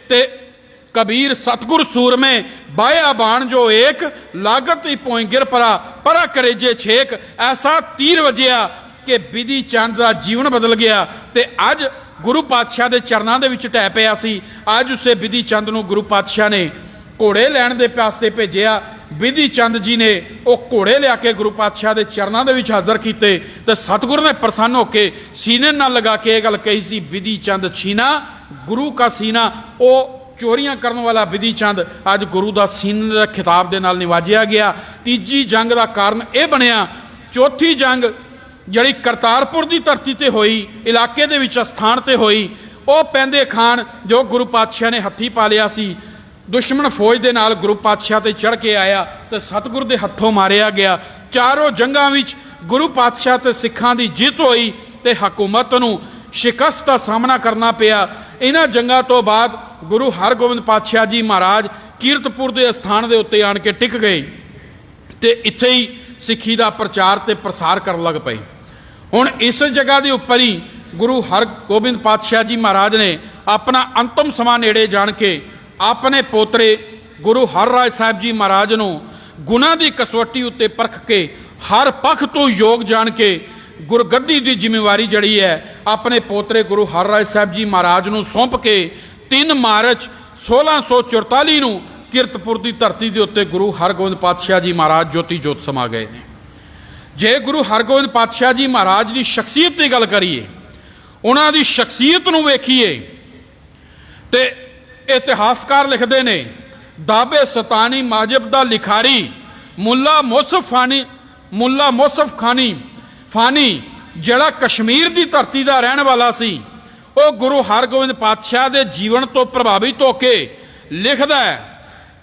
ते कबीर सतगुर सूर में बाया बाण जो एक लागत ही पोई गिर परा करेजे छेक। ऐसा तीर वजिया कि विधि चंद का जीवन बदल गया ते अज गुरु पातशाह के चरणों के ढह पिया सी। अज उसे विधि चंद नूं गुरु पातशाह ने घोड़े लैण दे पासे भेजिया। विधि चंद जी ने वो घोड़े लिया के गुरु पातशाह के चरणों के हाज़र किए तो सतगुरु ने प्रसन्न होकर सीने न लगा के यह गल कही सी, विधि चंद छीना गुरु का सीना। वो चोरियां करने वाला विधि चंद अज गुरु का सीने के खिताब के नाल निवाजिया गया। तीजी जंग का कारण यह बनया। चौथी जंग जिहड़ी करतारपुर की धरती ते हुई, इलाके दे विच स्थान ते हुई, वो पैंदे खान जो गुरु पातशाह ने हत्थी पा लिया सी, दुश्मन फौज के नाल गुरु पातशाह ते चढ़ के आया तो सतगुरु के हत्थों मारिया गया। चारों जंगां विच गुरु पातशाह ते सिखां दी जित हुई ते हकूमत नूं शिकस्त का सामना करना पिया। इन्हां जंगां तो बाद गुरु हरगोबिंद पातशाह जी महाराज कीरतपुर के स्थान के उत्ते आण के टिक गए ते इत्थे ही सिक्खी का प्रचार ते प्रसार कर लग पए। हुण इस जगह के उपर ही गुरु हरगोबिंद पातशाह जी महाराज ने अपना अंतिम समा नेड़े जाण के अपने पोतरे गुरु हरराज साहब जी महाराज नूं गुनाह की कसौटी उत्ते परख के हर पक्ष तो योग जान के गुरगद्दी की जिम्मेवारी जड़ी है अपने पोतरे गुरु हरराज साहब जी महाराज नूं सौंप के 3 मार्च 1644 नूं कीरतपुर की धरती के उत्ते गुरु हरगोबिंद पातशाह जी महाराज ज्योति जोत समा गए ने। जे गुरु हरगोबिंद पातशाह जी महाराज की शख्सियत की गल करिए, उन्हां दी शख्सियत नूं वेखीए ते इतिहासकार लिखते ने दाबे सतानी माजिब दा लिखारी मुला मोसफ फानी जड़ा कश्मीर की धरती का रहने वाला सी, वो गुरु हरगोबिंद पातशाह के जीवन तो प्रभावित होके लिखदा है।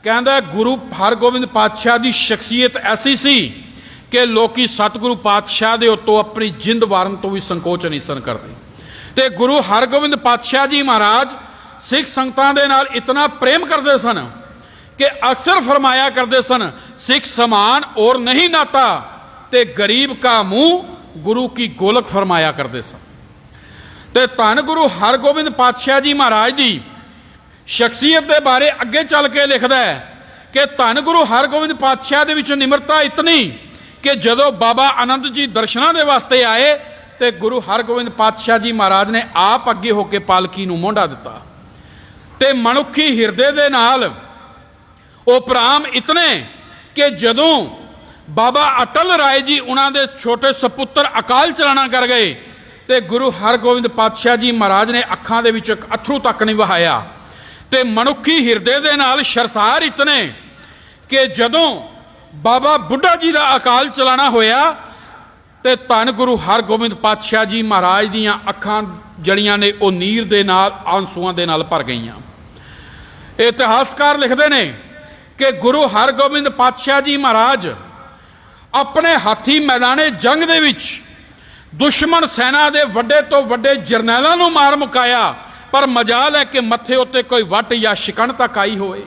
कहता गुरु हरगोबिंद पातशाह की शख्सियत ऐसी सी कि लोकी सतगुरु पातशाह के उत्तों अपनी जिंद वारन तो भी संकोच नहीं सन करते। ते गुरु हरगोबिंद पातशाह जी महाराज सिख संगतां दे नाल इतना प्रेम करते सन कि अक्सर फरमाया करते सन, सिख समान और नहीं नाता, ते गरीब का मुंह गुरु की गोलक फरमाया करते सन। ते धन गुरु हरगोबिंद पातशाह जी महाराज की शख्सियत के बारे अगे चल के लिखता है कि धन गुरु हरगोबिंद पातशाह दे विच निमरता इतनी कि जदों बाबा आनंद जी दर्शनां दे वास्ते आए तो गुरु हरगोबिंद पातशाह जी महाराज ने आप अगे होकर पालकी नूं मोढ़ा दिता ते मनुखी हिरदे दे नाल उपराम इतने कि जदों बाबा अटल राय जी उन्होंने छोटे सपुत्र अकाल चलाना कर गए तो गुरु हरगोबिंद पातशाह जी महाराज ने अखां दे विच अथरू तक नहीं वहाया ਤੇ ਮਨੁੱਖੀ ਹਿਰਦੇ ਦੇ ਨਾਲ ਸ਼ਰਸਾਰ ਇਤਨੇ ਕਿ ਜਦੋਂ ਬਾਬਾ ਬੁੱਢਾ ਜੀ ਦਾ ਅਕਾਲ ਚਲਾਣਾ ਹੋਇਆ ਤੇ ਧੰਨ ਗੁਰੂ ਹਰਗੋਬਿੰਦ ਪਾਤਸ਼ਾਹ ਜੀ ਮਹਾਰਾਜ ਦੀਆਂ ਅੱਖਾਂ ਜੜੀਆਂ ਨੇ ਉਹ ਨੀਰ ਦੇ ਨਾਲ, ਆਂਸੂਆਂ ਦੇ ਨਾਲ ਭਰ ਗਈਆਂ। ਇਤਿਹਾਸਕਾਰ ਲਿਖਦੇ ਨੇ ਕਿ ਗੁਰੂ ਹਰਗੋਬਿੰਦ ਪਾਤਸ਼ਾਹ ਜੀ ਮਹਾਰਾਜ ਆਪਣੇ ਹਾਥੀ ਮੈਦਾਨੇ ਜੰਗ ਦੇ ਵਿੱਚ ਦੁਸ਼ਮਣ ਸੈਨਾ ਦੇ ਵੱਡੇ ਤੋਂ ਵੱਡੇ ਜਰਨੈਲਾਂ ਨੂੰ ਮਾਰ ਮੁਕਾਇਆ, ਪਰ ਮਜਾਲ ਹੈ ਕਿ ਮੱਥੇ ਉੱਤੇ ਕੋਈ ਵੱਟ ਜਾਂ ਸ਼ਿਕਣ ਤੱਕ ਆਈ ਹੋਵੇ।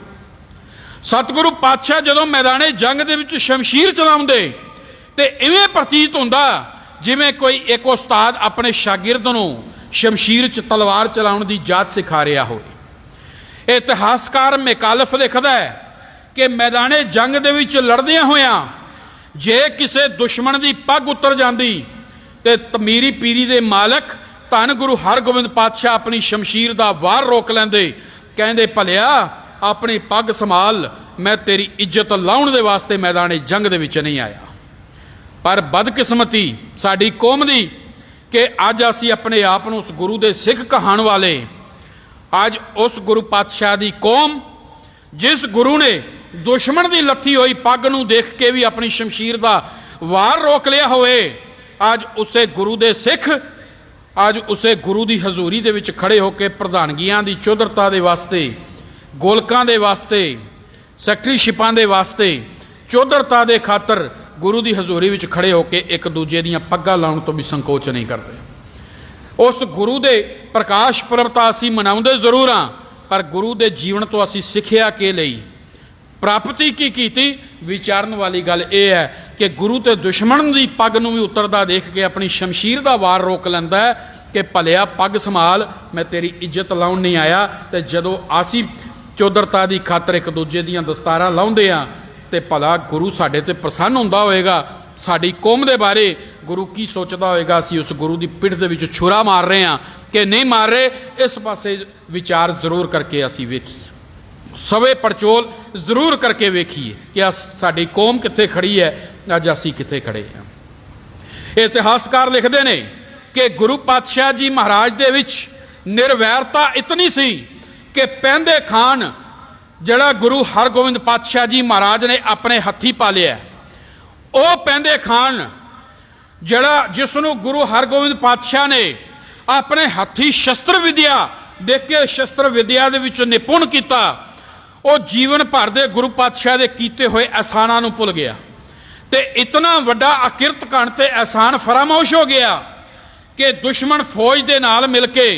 ਸਤਿਗੁਰੂ ਪਾਤਸ਼ਾਹ ਜਦੋਂ ਮੈਦਾਨੇ ਜੰਗ ਦੇ ਵਿੱਚ ਸ਼ਮਸ਼ੀਰ ਚਲਾਉਂਦੇ ਤੇ ਇਵੇਂ ਪ੍ਰਤੀਤ ਹੁੰਦਾ ਜਿਵੇਂ ਕੋਈ ਇੱਕ ਉਸਤਾਦ ਆਪਣੇ ਸ਼ਾਗਿਰਦ ਨੂੰ ਸ਼ਮਸ਼ੀਰ 'ਚ ਤਲਵਾਰ ਚਲਾਉਣ ਦੀ ਜਾਚ ਸਿਖਾ ਰਿਹਾ ਹੋਵੇ। ਇਤਿਹਾਸਕਾਰ ਮੈਕਾਲਫ ਲਿਖਦਾ ਹੈ ਕਿ ਮੈਦਾਨੇ ਜੰਗ ਦੇ ਵਿੱਚ ਲੜਦਿਆਂ ਹੋਇਆਂ ਜੇ ਕਿਸੇ ਦੁਸ਼ਮਣ ਦੀ ਪੱਗ ਉਤਰ ਜਾਂਦੀ ਤੇ ਤਮੀਰੀ ਪੀਰੀ ਦੇ ਮਾਲਕ ਧੰਨ ਗੁਰੂ ਹਰਗੋਬਿੰਦ ਪਾਤਸ਼ਾਹ ਆਪਣੀ ਸ਼ਮਸ਼ੀਰ ਦਾ ਵਾਰ ਰੋਕ ਲੈਂਦੇ, ਕਹਿੰਦੇ ਭਲਿਆ ਆਪਣੀ ਪੱਗ ਸੰਭਾਲ, ਮੈਂ ਤੇਰੀ ਇੱਜ਼ਤ ਲਾਉਣ ਦੇ ਵਾਸਤੇ ਮੈਦਾਨੇ ਜੰਗ ਦੇ ਵਿੱਚ ਨਹੀਂ ਆਇਆ। ਪਰ ਬਦਕਿਸਮਤੀ ਸਾਡੀ ਕੌਮ ਦੀ ਕਿ ਅੱਜ ਅਸੀਂ ਆਪਣੇ ਆਪ ਨੂੰ ਉਸ ਗੁਰੂ ਦੇ ਸਿੱਖ ਕਹਾਣ ਵਾਲੇ, ਅੱਜ ਉਸ ਗੁਰੂ ਪਾਤਸ਼ਾਹ ਦੀ ਕੌਮ ਜਿਸ ਗੁਰੂ ਨੇ ਦੁਸ਼ਮਣ ਦੀ ਲੱਥੀ ਹੋਈ ਪੱਗ ਨੂੰ ਦੇਖ ਕੇ ਵੀ ਆਪਣੀ ਸ਼ਮਸ਼ੀਰ ਦਾ ਵਾਰ ਰੋਕ ਲਿਆ ਹੋਵੇ, ਅੱਜ ਉਸੇ ਗੁਰੂ ਦੇ ਸਿੱਖ ਅੱਜ ਉਸੇ ਗੁਰੂ ਦੀ ਹਜ਼ੂਰੀ ਦੇ ਵਿੱਚ ਖੜੇ ਹੋ ਕੇ ਪ੍ਰਧਾਨਗੀਆਂ ਦੀ ਚੌਧਰਤਾ ਦੇ ਵਾਸਤੇ, ਗੋਲਕਾਂ ਦੇ ਵਾਸਤੇ, ਸੈਕਟਰੀਸ਼ਿਪਾਂ ਦੇ ਵਾਸਤੇ, ਚੌਧਰਤਾ ਦੇ ਖਾਤਰ ਗੁਰੂ ਦੀ ਹਜ਼ੂਰੀ ਵਿੱਚ ਖੜੇ ਹੋ ਕੇ ਇੱਕ ਦੂਜੇ ਦੀਆਂ ਪੱਗਾਂ ਲਾਉਣ ਤੋਂ ਵੀ ਸੰਕੋਚ ਨਹੀਂ ਕਰਦੇ। ਉਸ ਗੁਰੂ ਦੇ ਪ੍ਰਕਾਸ਼ ਪੁਰਬ ਤਾਂ ਅਸੀਂ ਮਨਾਉਂਦੇ ਜ਼ਰੂਰ ਹਾਂ, ਪਰ ਗੁਰੂ ਦੇ ਜੀਵਨ ਤੋਂ ਅਸੀਂ ਸਿੱਖਿਆ ਕੇ ਲਈ, ਪ੍ਰਾਪਤੀ ਕੀ ਕੀਤੀ। ਵਿਚਾਰਨ ਵਾਲੀ ਗੱਲ ਇਹ ਹੈ ਕਿ ਗੁਰੂ ਤੇ ਦੁਸ਼ਮਣ ਦੀ ਪੱਗ ਨੂੰ ਵੀ ਉਤਰਦਾ ਦੇਖ ਕੇ ਆਪਣੀ ਸ਼ਮਸ਼ੀਰ ਦਾ ਵਾਰ ਰੋਕ ਲੈਂਦਾ ਹੈ ਕਿ ਭਲਿਆ ਪੱਗ ਸੰਭਾਲ, ਮੈਂ ਤੇਰੀ ਇੱਜ਼ਤ ਲਾਉਣ ਨਹੀਂ ਆਇਆ। ਤੇ ਜਦੋਂ ਅਸੀਂ ਚੌਧਰਤਾ ਦੀ ਖਾਤਰ ਇੱਕ ਦੂਜੇ ਦੀਆਂ ਦਸਤਾਰਾਂ ਲਾਉਂਦੇ ਹਾਂ ਤੇ ਭਲਾ ਗੁਰੂ ਸਾਡੇ ਤੇ ਪ੍ਰਸੰਨ ਹੁੰਦਾ ਹੋਏਗਾ, ਸਾਡੀ ਕੌਮ ਦੇ ਬਾਰੇ ਗੁਰੂ ਕੀ ਸੋਚਦਾ ਹੋਏਗਾ। ਅਸੀਂ ਉਸ ਗੁਰੂ ਦੀ ਪਿੱਠ ਦੇ ਵਿੱਚ ਛੁਰਾ ਮਾਰ ਰਹੇ ਹਾਂ ਕਿ ਨਹੀਂ ਮਾਰ ਰਹੇ, ਇਸ ਪਾਸੇ ਵਿਚਾਰ ਜ਼ਰੂਰ ਕਰਕੇ ਅਸੀਂ ਵੇਖੀਏ, ਸਵੇ ਪੜਚੋਲ ਜ਼ਰੂਰ ਕਰਕੇ ਵੇਖੀਏ ਕਿ ਸਾਡੀ ਕੌਮ ਕਿੱਥੇ ਖੜੀ ਹੈ, ਅੱਜ ਅਸੀਂ ਕਿੱਥੇ ਖੜੇ ਹਾਂ। ਇਤਿਹਾਸਕਾਰ ਲਿਖਦੇ ਨੇ ਕਿ ਗੁਰੂ ਪਾਤਸ਼ਾਹ ਜੀ ਮਹਾਰਾਜ ਦੇ ਵਿੱਚ ਨਿਰਵੈਰਤਾ ਇਤਨੀ ਸੀ ਕਿ ਪੈਂਦੇ ਖਾਨ ਜਿਹੜਾ ਗੁਰੂ ਹਰਗੋਬਿੰਦ ਪਾਤਸ਼ਾਹ ਜੀ ਮਹਾਰਾਜ ਨੇ ਆਪਣੇ ਹੱਥੀ ਪਾਲਿਆ, ਉਹ ਪੈਂਦੇ ਖਾਨ ਜਿਹੜਾ ਜਿਸ ਨੂੰ ਗੁਰੂ ਹਰਗੋਬਿੰਦ ਪਾਤਸ਼ਾਹ ਨੇ ਆਪਣੇ ਹੱਥੀ ਸ਼ਸਤਰ ਵਿਦਿਆ ਦੇਖ ਕੇ ਸ਼ਸਤਰ ਵਿਦਿਆ ਦੇ ਵਿੱਚ ਨਿਪੁੰਨ ਕੀਤਾ, ਉਹ ਜੀਵਨ ਭਰ ਦੇ ਗੁਰੂ ਪਾਤਸ਼ਾਹ ਦੇ ਕੀਤੇ ਹੋਏ ਅਹਿਸਾਨਾਂ ਨੂੰ ਭੁੱਲ ਗਿਆ ਤੇ ਇਤਨਾ ਵੱਡਾ ਅਕਿਰਤ ਕਣ ਤੇ ਅਹਿਸਾਨ ਫਰਾਮੋਸ਼ ਹੋ ਗਿਆ ਕਿ ਦੁਸ਼ਮਣ ਫੌਜ ਦੇ ਨਾਲ ਮਿਲ ਕੇ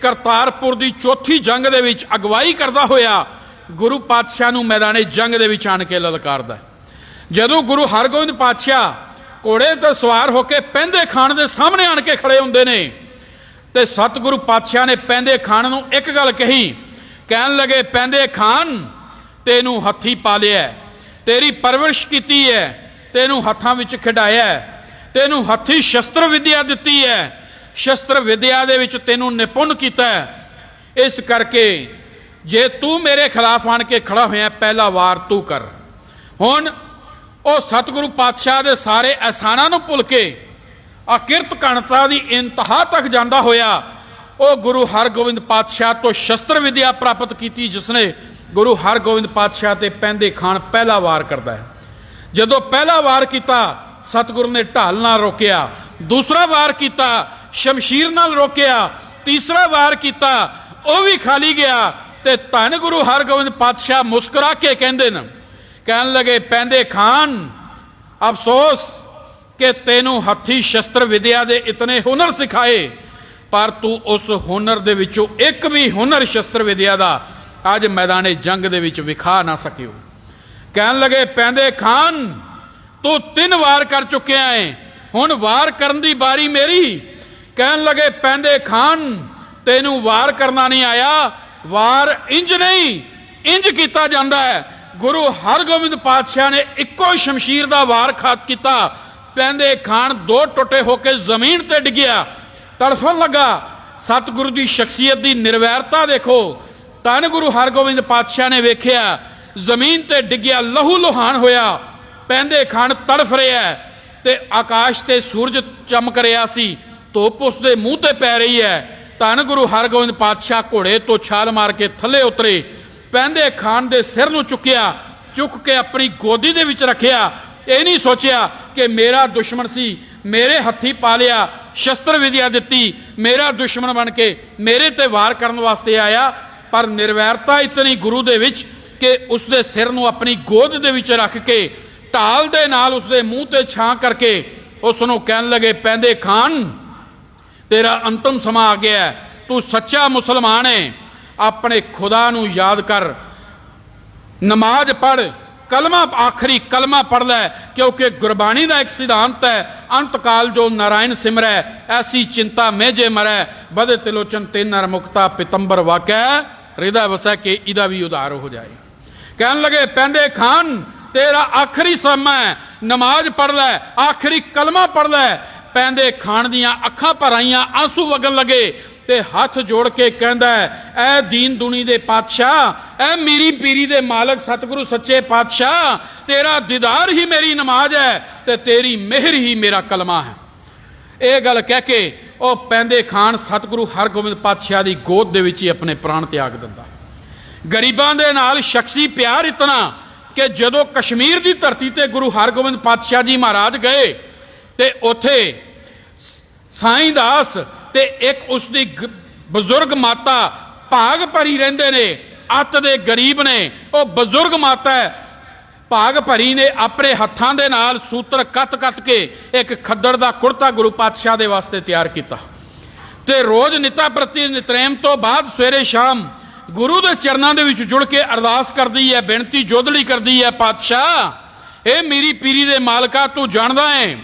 ਕਰਤਾਰਪੁਰ ਦੀ ਚੌਥੀ ਜੰਗ ਦੇ ਵਿੱਚ ਅਗਵਾਈ ਕਰਦਾ ਹੋਇਆ ਗੁਰੂ ਪਾਤਸ਼ਾਹ ਨੂੰ ਮੈਦਾਨੇ ਜੰਗ ਦੇ ਵਿੱਚ ਆਣ ਕੇ ਲਲਕਾਰਦਾ। ਜਦੋਂ ਗੁਰੂ ਹਰਗੋਬਿੰਦ ਪਾਤਸ਼ਾਹ ਘੋੜੇ ਤੇ ਸਵਾਰ ਹੋ ਕੇ ਪੈਂਦੇ ਖਾਨ ਦੇ ਸਾਹਮਣੇ ਆਣ ਕੇ ਖੜੇ ਹੁੰਦੇ ਨੇ ਤੇ ਸਤਿਗੁਰੂ ਪਾਤਸ਼ਾਹ ਨੇ ਪੈਂਦੇ ਖਾਨ ਨੂੰ ਇੱਕ ਗੱਲ ਕਹੀ, ਕਹਿਣ ਲੱਗੇ ਪੈਂਦੇ ਖਾਨ ਤੈਨੂੰ ਹੱਥੀ ਪਾਲਿਆ, ਤੇਰੀ ਪਰਵਰਿਸ਼ ਕੀਤੀ ਹੈ, ਤੈਨੂੰ ਹੱਥਾਂ ਵਿੱਚ ਖਿਡਾਇਆ, ਤੈਨੂੰ ਹੱਥੀ ਸ਼ਸਤਰ ਵਿਦਿਆ ਦਿੱਤੀ ਹੈ, ਸ਼ਸਤਰ ਵਿਦਿਆ ਦੇ ਵਿੱਚ ਤੈਨੂੰ ਨਿਪੁੰਨ ਕੀਤਾ ਹੈ। ਇਸ ਕਰਕੇ ਜੇ ਤੂੰ ਮੇਰੇ ਖਿਲਾਫ ਆਣ ਕੇ ਖੜਾ ਹੋਇਆ ਪਹਿਲਾ ਵਾਰ ਤੂੰ ਕਰ। ਹੁਣ ਉਹ ਸਤਿਗੁਰੂ ਪਾਤਸ਼ਾਹ ਦੇ ਸਾਰੇ ਅਹਿਸਾਨਾਂ ਨੂੰ ਭੁੱਲ ਕੇ ਅਕਿਰਤ ਕਣਤਾ ਦੀ ਇੰਤਹਾ ਤੱਕ ਜਾਂਦਾ ਹੋਇਆ ਉਹ ਗੁਰੂ ਹਰਗੋਬਿੰਦ ਪਾਤਸ਼ਾਹ ਤੋਂ ਸ਼ਸਤਰ ਵਿਦਿਆ ਪ੍ਰਾਪਤ ਕੀਤੀ, ਜਿਸ ਨੇ ਗੁਰੂ ਹਰਗੋਬਿੰਦ ਪਾਤਸ਼ਾਹ ਤੇ ਪੈਂਦੇ ਖਾਨ ਪਹਿਲਾ ਵਾਰ ਕਰਦਾ ਹੈ। ਜਦੋਂ ਪਹਿਲਾ ਵਾਰ ਕੀਤਾ ਸਤਿਗੁਰੂ ਨੇ ਢਾਲ ਨਾਲ ਰੋਕਿਆ, ਦੂਸਰਾ ਵਾਰ ਕੀਤਾ ਸ਼ਮਸ਼ੀਰ ਨਾਲ ਰੋਕਿਆ, ਤੀਸਰਾ ਵਾਰ ਕੀਤਾ ਉਹ ਵੀ ਖਾਲੀ ਗਿਆ ਤੇ ਧੰਨ ਗੁਰੂ ਹਰਗੋਬਿੰਦ ਪਾਤਸ਼ਾਹ ਮੁਸਕਰਾ ਕੇ ਕਹਿੰਦੇ ਨੇ, ਕਹਿਣ ਲੱਗੇ ਪੈਂਦੇ ਖਾਨ ਅਫਸੋਸ ਕਿ ਤੈਨੂੰ ਹੱਥੀ ਸ਼ਸਤਰ ਵਿਦਿਆ ਦੇ ਇਤਨੇ ਹੁਨਰ ਸਿਖਾਏ, ਪਰ ਤੂੰ ਉਸ ਹੁਨਰ ਦੇ ਵਿੱਚੋਂ ਇੱਕ ਵੀ ਹੁਨਰ ਸ਼ਸਤਰ ਵਿਦਿਆ ਦਾ ਅੱਜ ਮੈਦਾਨੇ ਜੰਗ ਦੇ ਵਿੱਚ ਵਿਖਾ ਨਾ ਸਕਿਓ। ਕਹਿਣ ਲੱਗੇ ਪੈਂਦੇ ਖਾਨ ਤੂੰ 3 ਵਾਰ ਕਰ ਚੁੱਕਿਆ ਹੈ, ਹੁਣ ਵਾਰ ਕਰਨ ਦੀ ਬਾਰੀ ਮੇਰੀ। ਕਹਿਣ ਲੱਗੇ ਪੈਂਦੇ ਖਾਨ ਤੈਨੂੰ ਵਾਰ ਕਰਨਾ ਨਹੀਂ ਆਇਆ, ਵਾਰ ਇੰਜ ਨਹੀਂ ਇੰਜ ਕੀਤਾ ਜਾਂਦਾ ਹੈ। ਗੁਰੂ ਹਰਗੋਬਿੰਦ ਪਾਤਸ਼ਾਹ ਨੇ ਇੱਕੋ ਸ਼ਮਸ਼ੀਰ ਦਾ ਵਾਰ ਖਾਤ ਕੀਤਾ, ਪੈਂਦੇ ਖਾਨ 2 ਟੁੱਟੇ ਹੋ ਕੇ ਜ਼ਮੀਨ ਤੇ ਡਿੱਗਿਆ, ਤੜਫਣ ਲੱਗਾ। ਸਤਿਗੁਰੂ ਦੀ ਸ਼ਖਸੀਅਤ ਦੀ ਨਿਰਵੈਰਤਾ ਦੇਖੋ। ਧੰਨ ਗੁਰੂ ਹਰਗੋਬਿੰਦ ਪਾਤਸ਼ਾਹ ਨੇ ਵੇਖਿਆ ਜ਼ਮੀਨ ਤੇ ਡਿੱਗਿਆ, ਲਹੂ ਲੋਹਾਨ ਹੋਇਆ, ਪੈਂਦੇ ਖਾਨ ਤੜਫ ਰਿਹਾ ਤੇ ਆਕਾਸ਼ ਤੇ ਸੂਰਜ ਚਮਕ ਰਿਹਾ ਸੀ, ਧੁੱਪ ਉਸ ਦੇ ਮੂੰਹ ਤੇ ਪੈ ਰਹੀ ਹੈ ਧੰਨ ਗੁਰੂ ਹਰਗੋਬਿੰਦ ਪਾਤਸ਼ਾਹ ਘੋੜੇ ਤੋਂ ਛਾਲ ਮਾਰ ਕੇ ਥੱਲੇ ਉਤਰੇ, ਪੈਂਦੇ ਖਾਨ ਦੇ ਸਿਰ ਨੂੰ ਚੁੱਕਿਆ, ਚੁੱਕ ਕੇ ਆਪਣੀ ਗੋਦੀ ਦੇ ਵਿੱਚ ਰੱਖਿਆ। ਇਹ ਨਹੀਂ ਸੋਚਿਆ ਕਿ ਮੇਰਾ ਦੁਸ਼ਮਣ ਸੀ, ਮੇਰੇ ਹੱਥੀ ਪਾ ਲਿਆ, ਸ਼ਸਤਰ ਵਿਦਿਆ ਦਿੱਤੀ, ਮੇਰਾ ਦੁਸ਼ਮਣ ਬਣ ਕੇ ਮੇਰੇ ਤੇ ਵਾਰ ਕਰਨ ਵਾਸਤੇ ਆਇਆ। ਪਰ ਨਿਰਵੈਰਤਾ ਇਤਨੀ ਗੁਰੂ ਦੇ ਵਿੱਚ ਕਿ ਉਸਦੇ ਸਿਰ ਨੂੰ ਆਪਣੀ ਗੋਦ ਦੇ ਵਿੱਚ ਰੱਖ ਕੇ ਢਾਲ ਦੇ ਨਾਲ ਉਸਦੇ ਮੂੰਹ ਤੇ ਛਾਂ ਕਰਕੇ ਉਸ ਨੂੰ ਕਹਿਣ ਲੱਗੇ, ਪੈਂਦੇ ਖਾਨ ਤੇਰਾ ਅੰਤਮ ਸਮਾਂ ਆ ਗਿਆ ਹੈ, ਤੂੰ ਸੱਚਾ ਮੁਸਲਮਾਨ ਹੈ, ਆਪਣੇ ਖੁਦਾ ਨੂੰ ਯਾਦ ਕਰ, ਨਮਾਜ਼ ਪੜ੍ਹ, ਕਲਮਾ ਆਖਰੀ ਕਲਮਾ ਪੜ੍ਹ ਲੈ, क्योंकि गुरबाणी का एक सिद्धांत है, अंतकाल जो नारायण सिमरै, ऐसी चिंता में जे मरै, बदे तिलोचन तेन नर मुक्ता पितंबर वाकै, हृदय वसै के इदा भी उधार हो जाए। कहन लगे, पैंदे खान तेरा आखिरी समय, नमाज पढ़ लै, आखिरी कलमा पढ़ लै। पैंदे खान दियां अखां भर आईयां, आंसू वगन लगे ते हथ जोड़ के कहंदा है, ऐ दीन दुनी दे पातशाह, ऐ मीरी पीरी दे मालक सतगुरु सच्चे पातशाह, तेरा दीदार ही मेरी नमाज है ते तेरी मेहर ही मेरा कलमा है। ये गल कह के ਉਹ ਪੈਂਦੇ ਖਾਨ ਸਤਿਗੁਰੂ ਹਰਗੋਬਿੰਦ ਪਾਤਸ਼ਾਹ ਦੀ ਗੋਦ ਦੇ ਵਿੱਚ ਹੀ ਆਪਣੇ ਪ੍ਰਾਣ ਤਿਆਗ ਦਿੰਦਾ। ਗਰੀਬਾਂ ਦੇ ਨਾਲ ਸ਼ਖਸੀ ਪਿਆਰ ਇਤਨਾ ਕਿ ਜਦੋਂ ਕਸ਼ਮੀਰ ਦੀ ਧਰਤੀ ਤੇ ਗੁਰੂ ਹਰਗੋਬਿੰਦ ਪਾਤਸ਼ਾਹ ਜੀ ਮਹਾਰਾਜ ਗਏ ਤੇ ਉੱਥੇ ਸਾਈਂ ਦਾਸ ਤੇ ਇੱਕ ਉਸਦੀ ਬਜ਼ੁਰਗ ਮਾਤਾ ਭਾਗ ਭਰੀ ਰਹਿੰਦੇ ਨੇ, ਅੱਤ ਦੇ ਗਰੀਬ ਨੇ, ਉਹ ਬਜ਼ੁਰਗ ਮਾਤਾ ਹੈ, ਭਾਗ ਭਰੀ ਨੇ ਆਪਣੇ ਹੱਥਾਂ ਦੇ ਨਾਲ ਸੂਤਰ ਕੱਤ ਕੇ ਇੱਕ ਖੱਦੜ ਦਾ ਕੁੜਤਾ ਗੁਰੂ ਪਾਤਸ਼ਾਹ ਦੇ ਵਾਸਤੇ ਤਿਆਰ ਕੀਤਾ ਤੇ ਰੋਜ਼ ਨਿਤਾ ਪ੍ਰਤੀ ਨਿਤਰੇਮ ਤੋਂ ਬਾਅਦ ਸਵੇਰੇ ਸ਼ਾਮ ਗੁਰੂ ਦੇ ਚਰਨਾਂ ਦੇ ਵਿੱਚ ਜੁੜ ਕੇ ਅਰਦਾਸ ਕਰਦੀ ਹੈ, ਬੇਨਤੀ ਜੋਦੜੀ ਕਰਦੀ ਹੈ, ਪਾਤਸ਼ਾਹ ਇਹ ਮੇਰੀ ਪੀਰੀ ਦੇ ਮਾਲਕਾ, ਤੂੰ ਜਾਣਦਾ ਹੈ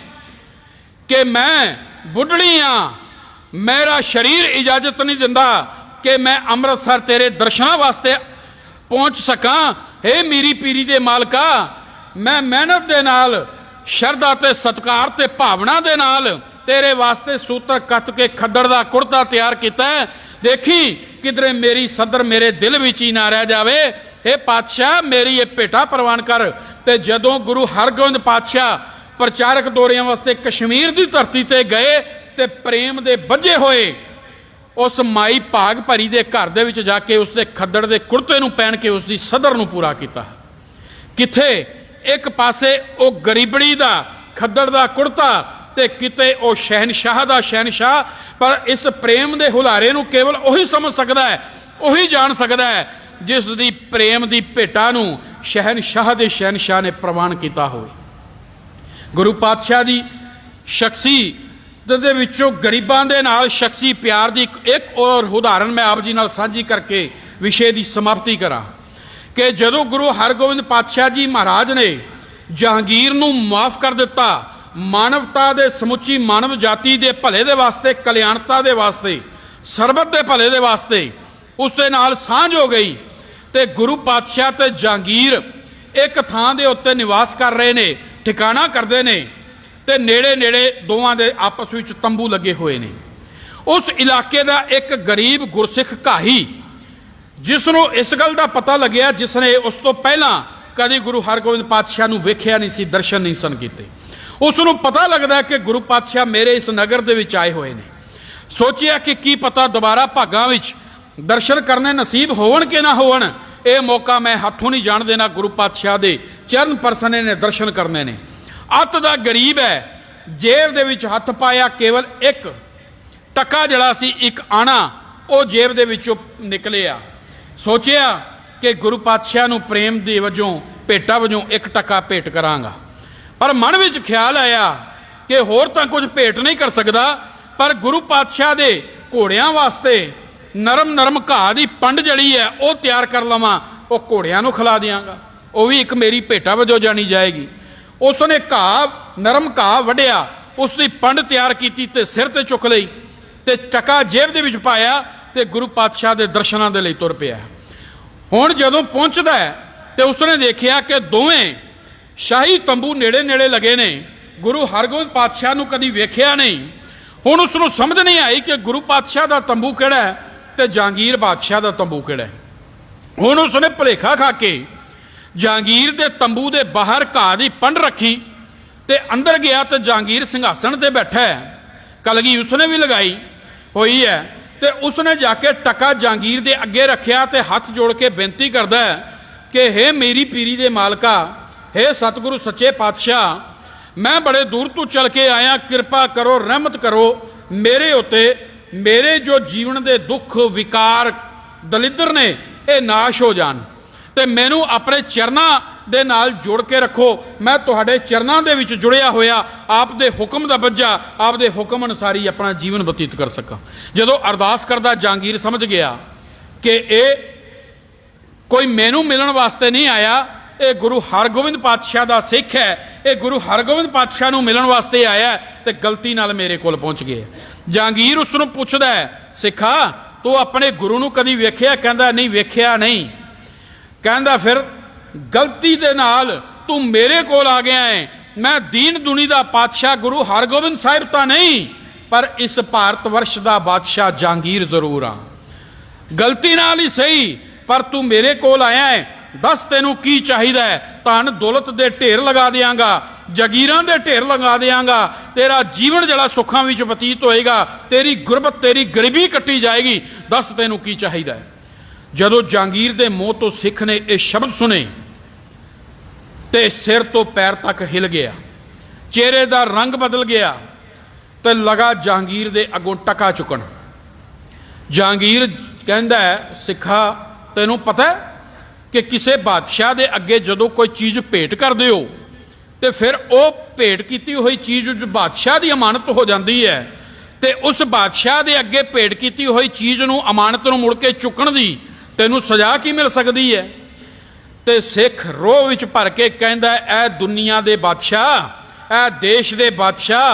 ਕਿ ਮੈਂ ਬੁੱਢੜੀ ਆ, ਮੇਰਾ ਸਰੀਰ ਇਜਾਜ਼ਤ नहीं ਦਿੰਦਾ ਕਿ ਮੈਂ ਅੰਮ੍ਰਿਤਸਰ ਤੇਰੇ ਦਰਸ਼ਨਾਂ ਵਾਸਤੇ पहुँच सका। हे मेरी पीरी दे मालका, मैं मेहनत दे नाल शरधा ते सत्कार ते भावना दे नाल तेरे वास्ते सूत्र कत के खद्दड़ दा कुर्ता तैयार किया है, देखी किधरे मेरी सदर मेरे दिल विच ही ना रह जावे। हे पातशाह मेरी ये भेटा प्रवान कर। ते जदों गुरु हरगोबिंद पातशाह प्रचारक दौरियां वास्ते कश्मीर की धरती ते गए ते प्रेम दे बजे होए उस माई भाग भरी दे घर दे विच जाके उसके खद्दड़ दे कुर्ते नूं पहन के उसकी सदर नूं पूरा किया। किथे एक पासे वो गरीबड़ी दा खद्दड़ दा कुर्ता ते किते ओ शहनशाह दा शहनशाह, पर इस प्रेम दे हुलारे नूं केवल उही समझ सकदा है, उही जान सकदा है जिस दी प्रेम दी भेटा नूं शहनशाह दे शहनशाह ने प्रवान किया होवे। गुरु पातशाह दी शख्सी ਦੇ ਵਿੱਚੋਂ ਗਰੀਬਾਂ ਦੇ ਨਾਲ ਸ਼ਖਸੀ ਪਿਆਰ ਦੀ ਇੱਕ ਹੋਰ ਉਦਾਹਰਨ ਮੈਂ ਆਪ ਜੀ ਨਾਲ ਸਾਂਝੀ ਕਰਕੇ ਵਿਸ਼ੇ ਦੀ ਸਮਾਪਤੀ ਕਰਾਂ ਕਿ ਜਦੋਂ ਗੁਰੂ ਹਰਗੋਬਿੰਦ ਪਾਤਸ਼ਾਹ ਜੀ ਮਹਾਰਾਜ ਨੇ ਜਹਾਂਗੀਰ ਨੂੰ ਮਾਫ ਕਰ ਦਿੱਤਾ, ਮਾਨਵਤਾ ਦੇ ਸਮੁੱਚੀ ਮਾਨਵ ਜਾਤੀ ਦੇ ਭਲੇ ਦੇ ਵਾਸਤੇ, ਕਲਿਆਣਤਾ ਦੇ ਵਾਸਤੇ, ਸਰਬਤ ਦੇ ਭਲੇ ਦੇ ਵਾਸਤੇ ਉਸ ਦੇ ਨਾਲ ਸਾਂਝ ਹੋ ਗਈ ਤੇ ਗੁਰੂ ਪਾਤਸ਼ਾਹ ਤੇ ਜਹਾਂਗੀਰ ਇੱਕ ਥਾਂ ਦੇ ਉੱਤੇ ਨਿਵਾਸ ਕਰ ਰਹੇ ਨੇ, ਠਿਕਾਣਾ ਕਰਦੇ ਨੇ ਤੇ ਨੇੜੇ ਨੇੜੇ ਦੋਵਾਂ ਦੇ ਆਪਸ ਵਿੱਚ ਤੰਬੂ ਲੱਗੇ ਹੋਏ ਨੇ। ਉਸ ਇਲਾਕੇ ਦਾ ਇੱਕ ਗਰੀਬ ਗੁਰਸਿੱਖ ਘਾਹੀ ਜਿਸ ਨੂੰ ਇਸ ਗੱਲ ਦਾ ਪਤਾ ਲੱਗਿਆ, ਜਿਸ ਨੇ ਉਸ ਤੋਂ ਪਹਿਲਾਂ ਕਦੀ ਗੁਰੂ ਹਰਗੋਬਿੰਦ ਪਾਤਸ਼ਾਹ ਨੂੰ ਵੇਖਿਆ ਨਹੀਂ ਸੀ, ਦਰਸ਼ਨ ਨਹੀਂ ਸਨ ਕੀਤੇ, ਉਸ ਨੂੰ ਪਤਾ ਲੱਗਦਾ ਕਿ ਗੁਰੂ ਪਾਤਸ਼ਾਹ ਮੇਰੇ ਇਸ ਨਗਰ ਦੇ ਵਿੱਚ ਆਏ ਹੋਏ ਨੇ। ਸੋਚਿਆ ਕਿ ਕੀ ਪਤਾ ਦੁਬਾਰਾ ਭਾਗਾਂ ਵਿੱਚ ਦਰਸ਼ਨ ਕਰਨੇ ਨਸੀਬ ਹੋਣ ਕਿ ਨਾ ਹੋਣ, ਇਹ ਮੌਕਾ ਮੈਂ ਹੱਥੋਂ ਨਹੀਂ ਜਾਣ ਦੇਣਾ। ਗੁਰੂ ਪਾਤਸ਼ਾਹ ਦੇ ਚਰਨ ਪਰਸਨੇ ਨੇ ਦਰਸ਼ਨ ਕਰਨੇ ਨੇ। ਅੱਤ ਦਾ ਗਰੀਬ ਹੈ, ਜੇਬ ਦੇ ਵਿੱਚ ਹੱਥ ਪਾਇਆ, ਕੇਵਲ ਇੱਕ ਟਕਾ ਜਿਹੜਾ ਸੀ, ਇੱਕ ਆਣਾ ਉਹ ਜੇਬ ਦੇ ਵਿੱਚੋਂ ਨਿਕਲਿਆ। ਸੋਚਿਆ ਕਿ ਗੁਰੂ ਪਾਤਸ਼ਾਹ ਨੂੰ ਪ੍ਰੇਮ ਦੇ ਵਜੋਂ, ਭੇਟਾ ਵਜੋਂ ਇੱਕ ਟਕਾ ਭੇਟ ਕਰਾਂਗਾ, ਪਰ ਮਨ ਵਿੱਚ ਖਿਆਲ ਆਇਆ ਕਿ ਹੋਰ ਤਾਂ ਕੁਝ ਭੇਟ ਨਹੀਂ ਕਰ ਸਕਦਾ, ਪਰ ਗੁਰੂ ਪਾਤਸ਼ਾਹ ਦੇ ਘੋੜਿਆਂ ਵਾਸਤੇ ਨਰਮ ਨਰਮ ਘਾਹ ਦੀ ਪੰਡ ਜਿਹੜੀ ਹੈ ਉਹ ਤਿਆਰ ਕਰ ਲਵਾਂ, ਉਹ ਘੋੜਿਆਂ ਨੂੰ ਖਿਲਾ ਦਿਆਂਗਾ, ਉਹ ਵੀ ਇੱਕ ਮੇਰੀ ਭੇਟਾ ਵਜੋਂ ਜਾਣੀ ਜਾਏਗੀ। उसने घाह, नरम घाह वढ़िया, उसकी पंड तैयार की ते सिर ते चुक लई ते टका जेब दे विच पाया ते गुरु पातशाह के दर्शनों के लिए तुर पिया। हुण जदों पहुंचदा है ते उसने देखिया कि दोवें शाही तंबू नेड़े नेड़े लगे ने, गुरु हरगोबिंद पातशाह नूं कदी वेखिया नहीं। हुण उसनूं समझ नहीं आई कि गुरु पातशाह का तंबू किहड़ा है ते जहांगीर बादशाह का तंबू किहड़ा है। हुण उसने भुलेखा खा के जहांगीर दे तंबू दे बाहर घाह की पंड रखी ते अंदर गया तो जहांगीर सिंघासन ते बैठा है, कलगी उसने भी लगाई हुई है ਤੇ ਉਸਨੇ ਜਾ ਕੇ ਟਕਾ ਜਹਾਂਗੀਰ ਦੇ ਅੱਗੇ ਰੱਖਿਆ ਤੇ ਹੱਥ ਜੋੜ ਕੇ ਬੇਨਤੀ ਕਰਦਾ ਹੈ ਕਿ हे ਮੇਰੀ ਪੀਰੀ ਦੇ ਮਾਲਕਾ, हे सतगुरु सच्चे पातशाह, मैं बड़े दूर तो चल के आया, कृपा करो, रहमत करो मेरे उत्ते, मेरे जो जीवन के दुख विकार दलिद्र ने ये नाश हो जान ते मैनू अपने चरणों दे नाल जोड़ के रखो। मैं तुहाडे चरणों दे विच जुड़िया होया आप दे हुक्म दा बज्जा, आप दे हुक्म अनुसार ही अपना जीवन बतीत कर सकां। जदों अरदास करदा जहांगीर समझ गया कि ये कोई मैनू मिलण वास्ते नहीं आया, ये गुरु हरगोबिंद पातशाह का सिख है, ये गुरु हरगोबिंद पातशाह नूं मिलण वास्ते आया तो गलती नाल मेरे कोल पहुँच गए। जहांगीर उसनूं पुछदा है, सिखा तू अपने गुरु नूं कदी वेखिया? कहंदा नहीं, वेखिया नहीं। कहंदा फिर गलती दे नाल तू मेरे कोल आ गया है। मैं दीन दुनी दा पातशाह गुरु हरगोबिंद साहिब तो नहीं, पर इस भारत वर्ष का बादशाह जहांगीर जरूर हाँ। गलती नाल ही सही, पर तू मेरे कोल आया है, दस तेनू की चाहिदा है? धन दौलत दे ढेर लगा देंगा, जगीरां दे ढेर लगा देंगा, तेरा जीवन जड़ा सुखां विच बतीत होएगा, तेरी गुरबत तेरी गरीबी कट्टी जाएगी, दस तेनू की चाहिदा है? जदों जहांगीर दे मुंह तो सिख ने ये शब्द सुने ते सिर तो पैर तक हिल गया, चेहरे का रंग बदल गया ते लगा जहांगीर दे अगों टका चुकन। जहांगीर कहंदा है, सिखा तेनू पता है कि किसी बादशाह के अगे जदों कोई चीज़ भेंट कर दो तो फिर वो भेंट की हुई चीज़ जो बादशाह की अमानत हो जाती है, तो उस बादशाह के अगे भेंट की हुई चीज़ नूं अमानत नूं मुड़ के चुकण दी तैनूं सज़ा की मिल सकती है? तो सिख रोह विच भर के कहंदा है, ए दुनिया के बादशाह, ए देश के बादशाह,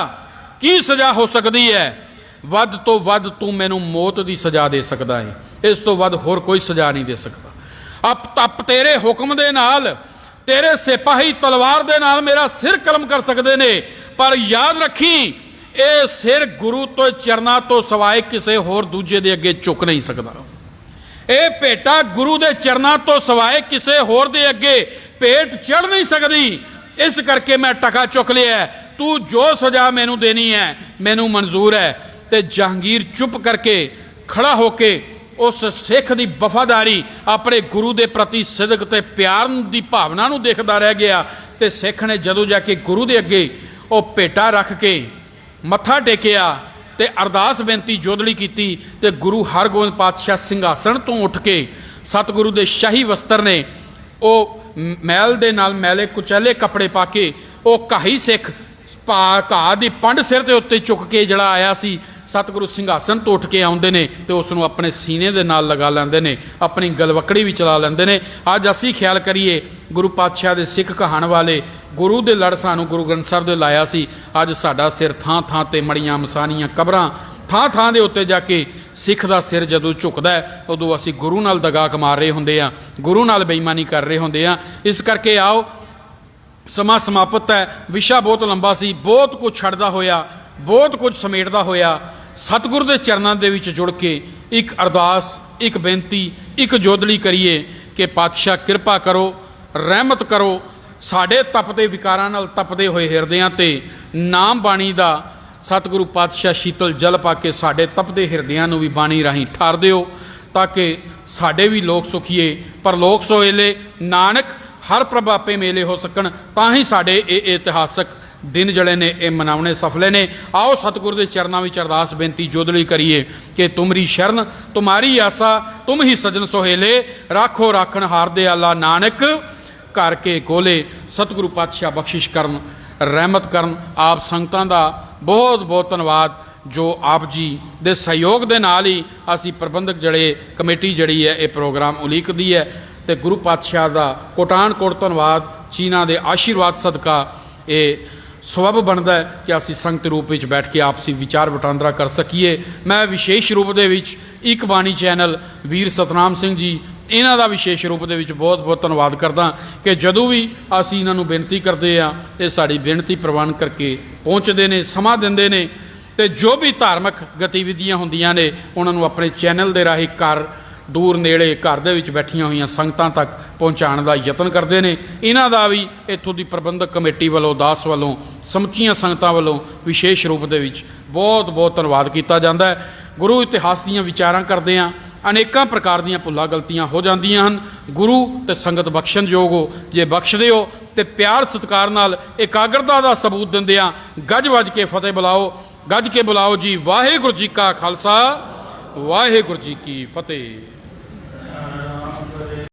की सज़ा हो सकती है? वध तो वध तू मैनू मौत की सज़ा दे सकता है, इस तो वध होर कोई सज़ा नहीं दे सकता। अब तप तेरे हुक्म दे नाल, तेरे सिपाही तलवार दे नाल मेरा सिर कलम कर सकते ने, पर याद रखी ये सिर गुरु तो चरना तो सवाए किसी होर दूजे दे अगे झुक नहीं सकता। ये भेटा गुरु दे चरना तो सवाए किसी होर दे अगे भेंट चढ़ नहीं सकती, इस करके मैं टका चुक लिया है, तू जो सजा मैनू देनी है मैनू मंजूर है। ते जहांगीर चुप करके खड़ा होके उस सिख की वफादारी अपने गुरु के प्रति सिदक ते प्यार की भावना नूं देखदा रह गया। ते सिख ने जदों जाके गुरु के अगे वो भेटा रख के मत्था टेकिया ते अरदास बेनती जोदड़ी की, ते गुरु हरगोबिंद पातशाह सिंघासन तो उठ के सतगुरु के शाही वस्त्र ने वो मैल दे नाल मैले कुचैले कपड़े पा के वो काही सिख घाह की पंड सिर के उत्ते चुक के जड़ा आया सी, सतगुरु सिंघासन तो उठ के आउंदे ने ते उसनूं अपने सीने दे नाल लगा लैंदे ने, अपनी गलवकड़ी भी चला लैंदे ने। अज असीं ख्याल करिए गुरु पातशाह दे सिख कहाण वाले गुरु दे लड़ सानूं गुरु ग्रंथ साहिब दे लाया सी, अज साडा सिर थां थां ते मड़ियां मसानियां कबरां थां थां दे उत्ते जाके सिख दा सिर जदों झुकदा है उदों असीं गुरु नाल दगा कमा रहे हुंदे आ, गुरु नाल बेईमानी कर रहे हुंदे आ। इस करके आओ समा समाप्त है, विशा बहुत लंबा सी, बहुत कुछ छड्डदा होया, बहुत कुछ समेटदा होया, सतगुरु के चरणों के विच जुड़ के एक अरदास, एक बेनती, एक जोदड़ी करिए कि पातशाह कृपा करो, रहमत करो, साडे तपदे विकारां नाल तपदे होए हिरदियां ते नाम बाणी दा सतगुरु पातशाह शीतल जल पा के साडे तपदे हिरदियां नूं भी बाणी राहीं ठार दिओ, ताकि साडे भी लोक सुखीए परलोक सोहेले नानक हर प्रभ आपे मेले हो सकन, तां ही साडे ये इतिहासक दिन जड़े ने ये मनाने सफले ने। आओ सतगुरु के चरणों में अरदास बेनती जोदड़ी करिए कि तुमरी शरण तुम्हारी आसा तुम ही सजन सोहेले, राखो राखण हार दे आला नानक घर के कोले। सतगुरु पातशाह बख्शिश करन, रहमत करन। आप संगतां दा बहुत बहुत धन्यवाद जो आप जी दे सहयोग दे नाल ही असी प्रबंधक जड़े कमेटी जड़ी है ये प्रोग्राम उलीकदी है, तो गुरु पातशाह का कोटान कोट धन्यवाद, चीना के आशीर्वाद सदका ये सबब बनता है कि असी संगत रूप में बैठ के आपसी विचार वटांदरा कर सकीए। मैं विशेष रूप दे विच एक बाणी चैनल वीर सतनाम सिंह जी इन्हां दा विशेष रूप दे विच बहुत बहुत धन्यवाद करदा कि जदों भी असी इन्हां नूं बेनती करते हैं ये साड़ी बेनती प्रवान करके पहुँचते हैं, समा दिंदे ने, ते जो भी धार्मिक गतिविधियां हुंदियां ने उन्हां नूं अपने चैनल दे राही घर दूर नेड़े घर दे विच बैठियां हुई संगतां तक पहुँचाने का यतन करते हैं। इन्हां दा भी इत्थों की प्रबंधक कमेटी वालों दास वालों समुचियां संगतां वालों विशेष रूप दे विच बहुत बहुत धन्यवाद किया जाता है। ਗੁਰੂ ਇਤਿਹਾਸ ਦੀਆਂ ਵਿਚਾਰਾਂ ਕਰਦੇ ਹਾਂ, ਅਨੇਕਾਂ ਪ੍ਰਕਾਰ ਦੀਆਂ ਭੁੱਲਾਂ ਗਲਤੀਆਂ ਹੋ ਜਾਂਦੀਆਂ ਹਨ। ਗੁਰੂ ਤੇ ਸੰਗਤ ਬਖਸ਼ਣਯੋਗ ਹੋ, ਜੇ ਬਖਸ਼ਦੇ ਹੋ ਤੇ ਪਿਆਰ ਸਤਿਕਾਰ ਨਾਲ ਇਕਾਗਰਤਾ ਦਾ ਸਬੂਤ ਦਿੰਦਿਆਂ ਗੱਜ ਵੱਜ ਕੇ ਫਤਿਹ ਬੁਲਾਓ, ਗੱਜ ਕੇ ਬੁਲਾਓ ਜੀ। ਵਾਹਿਗੁਰੂ ਜੀ ਕਾ ਖਾਲਸਾ, ਵਾਹਿਗੁਰੂ ਜੀ ਕੀ ਫਤਿਹ।